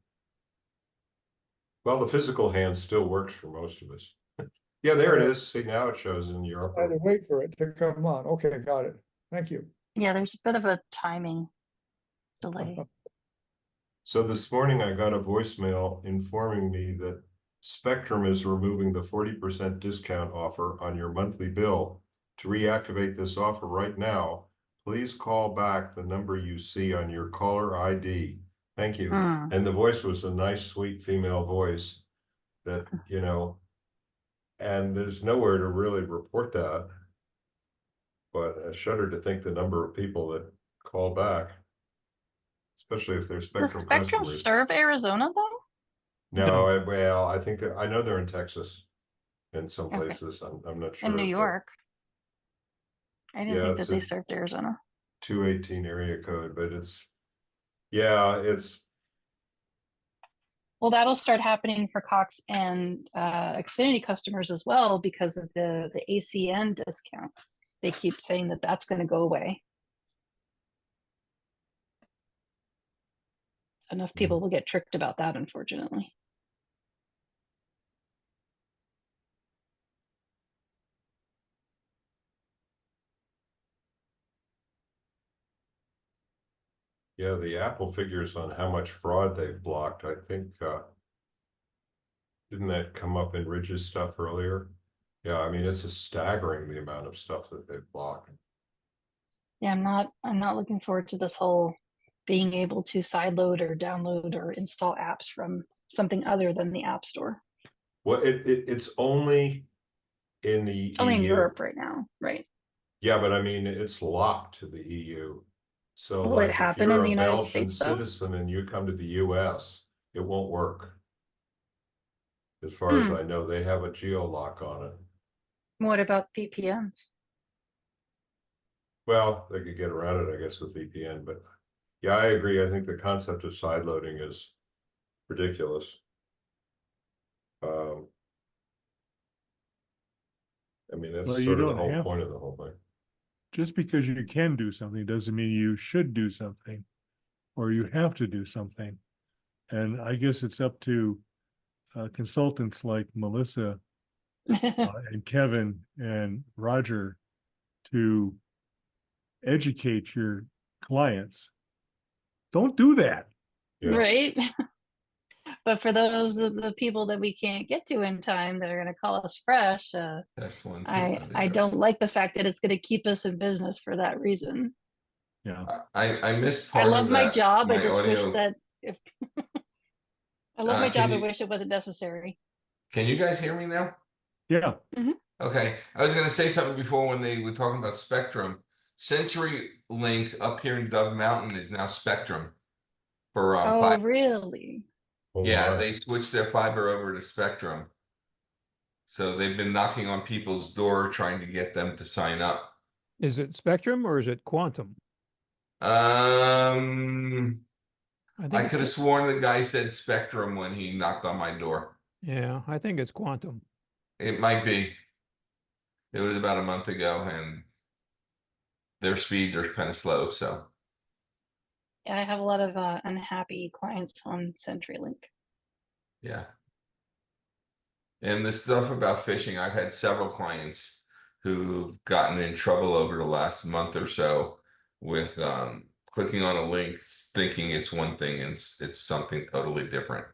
Well, the physical hand still works for most of us. Yeah, there it is. See, now it shows in your I had upper. to wait for it to come on. Okay, got it. Thank you. Yeah, there's a bit of a timing delay. So this morning I got a voicemail informing me that Spectrum is removing the 40% discount offer on your monthly bill. To reactivate this offer right now, please call back the number you see on your caller ID. Thank you. Mm. And the voice was a nice, sweet female voice that, you know, and there's nowhere to really report that. But I shudder to think the number of people that call back, especially if they're Does Spectrum Spectrum customers. serve Arizona though? No, well, I think that I know they're in Texas in some Okay. places. I'm not sure. In New but York. I didn't Yeah, think it's that they a served Arizona. 218 area code, but it's Well, that'll start happening for Cox and Xfinity customers as well because of the ACN discount. They keep saying that that's going to go away. Enough people will get tricked about that, unfortunately. yeah, the Apple figures on how much fraud they've blocked. I think didn't that come up in Ridge's stuff earlier? Yeah, I mean it's a staggering the amount of stuff that they've blocked. Yeah, I'm not looking forward to this whole being able to sideload or download or install apps from something other than the App Store. Well, it's only in the It's only in EU. Europe right now, right? Yeah, but I mean it's locked to the EU. So Will it like if happen you're in the a United Belgian States though? citizen and you come to the US, it won't work. As far as I know, they have a geo lock on it. What about VPNs? Well, they could get around it, I guess, with VPN, but yeah, I agree. I think the concept of sideloading is ridiculous. I mean, that's Well, you sort of the don't whole have point of the whole thing. just because you can do something doesn't mean you should do something or you have to do something. And I guess it's up to consultants like Melissa and Kevin and Roger to educate your clients. Don't do that. Yeah. Right? But for those of the people that we can't get to in time that are going to call us fresh, That's one. I don't like the fact that it's going to keep us in business for that reason. Yeah. I missed I part love of my that. job. I My just wish audio. that if I love my Can job, I you wish it wasn't necessary. can you guys hear me now? Yeah. Okay, I was gonna say something before when they were talking about Spectrum. CenturyLink up here in Dove Mountain is now Spectrum for Oh, fiber. really? Oh, Yeah, my. they switched their fiber over to Spectrum. So they've been knocking on people's door trying to get them to sign up. Is it Spectrum or is it Quantum? I think I it's could have sworn the guy said Spectrum when he knocked on my door. yeah, I think it's Quantum. It might be. It was about a month ago, and their speeds are kind of slow. So Yeah, I have a lot of unhappy clients on CenturyLink. yeah. And the stuff about phishing, I've had several clients who've gotten in trouble over the last month or so with clicking on a link thinking it's one thing and it's something totally different.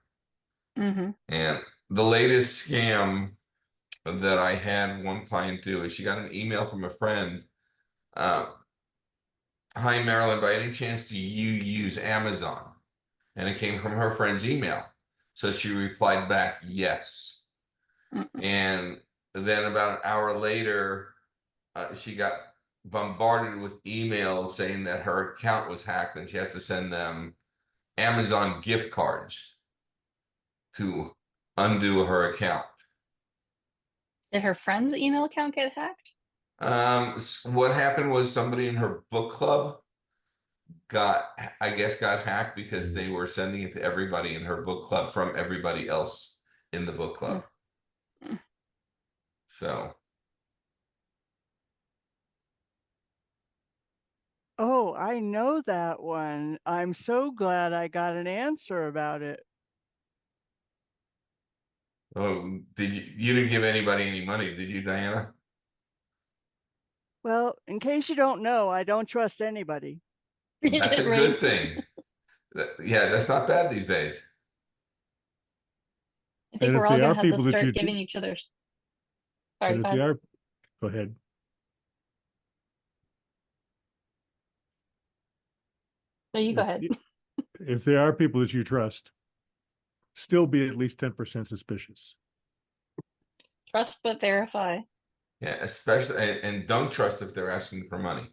Mm-hmm. And the latest scam that I had one client do is she got an email from a friend. Hi, Marilyn, by any chance do you use Amazon? And it came from her friend's email. So she replied back, yes. And then about an hour later, she got bombarded with emails saying that her account was hacked and she has to send them Amazon gift cards to undo her account. Did her friend's email account get hacked? What happened was somebody in her book club I guess got hacked because they were sending it to everybody in her book club from everybody else in the book club. So Oh, I know that one. I'm so glad I got an answer about it. oh, you didn't give anybody any money, did you, Diana? Well, in case you don't know, I don't trust anybody. That's a good thing. Yeah, that's not bad these days. I think And we're if all they going are to have to people that you start do- giving each other. Sorry, And if go they ahead. are, go ahead. No, you go If, ahead. if there are people that you trust, still be at least 10% suspicious. Trust but verify. Yeah, especially and don't trust if they're asking for money.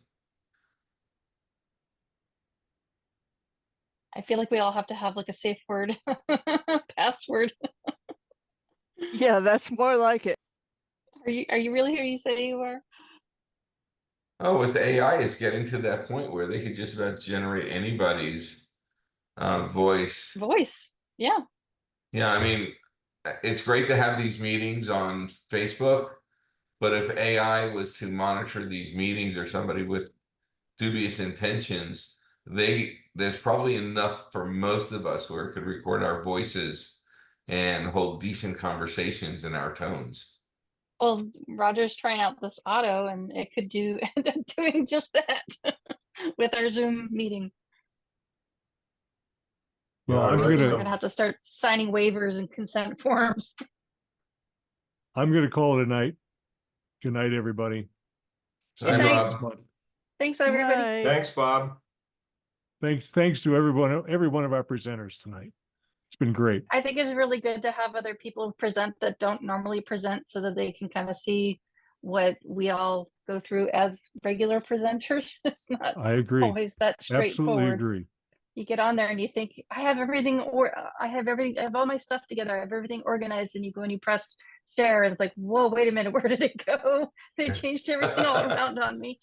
I feel like we all have to have like a safe word password. Yeah, that's more like it. Are you really who you say you are? Oh, with AI, it's getting to that point where they could just about generate anybody's voice. Voice. Yeah. Yeah, I mean, it's great to have these meetings on Facebook, but if AI was to monitor these meetings or somebody with dubious intentions, there's probably enough for most of us where it could record our voices and hold decent conversations in our tones. Well, Roger's trying out this auto and it could end up doing just that with our Zoom meeting. Well, Yeah, I I'm read We're gonna gonna have to start signing waivers and consent forms. call it a night. Good night, everybody. Hi, Good night. Bob. Thanks, everybody. Hi. Thanks, Bob. Thanks to every one of our presenters tonight. It's been great. I think it's really good to have other people present that don't normally present so that they can kind of see what we all go through as regular presenters. It's not I agree. always that Absolutely straightforward. agree. You get on there and you think, I have everything, or I have all my stuff together. I have everything organized, and you go and you press share, and it's like, whoa, wait a minute, where did it go? They changed everything all around on me.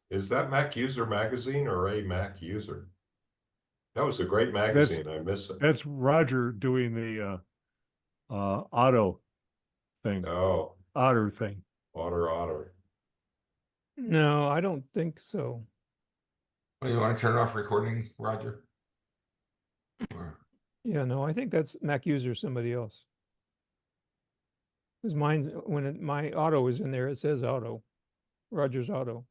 Is that Mac User Magazine or a Mac User? That was a great magazine. I miss it. That's Roger doing the auto thing. Oh, Otter thing. Otter. No, I don't think so. Oh, you want to turn off recording, Roger? Yeah, no, I think that's Mac user somebody else. Because mine, my auto is in there, it says auto. Roger's auto.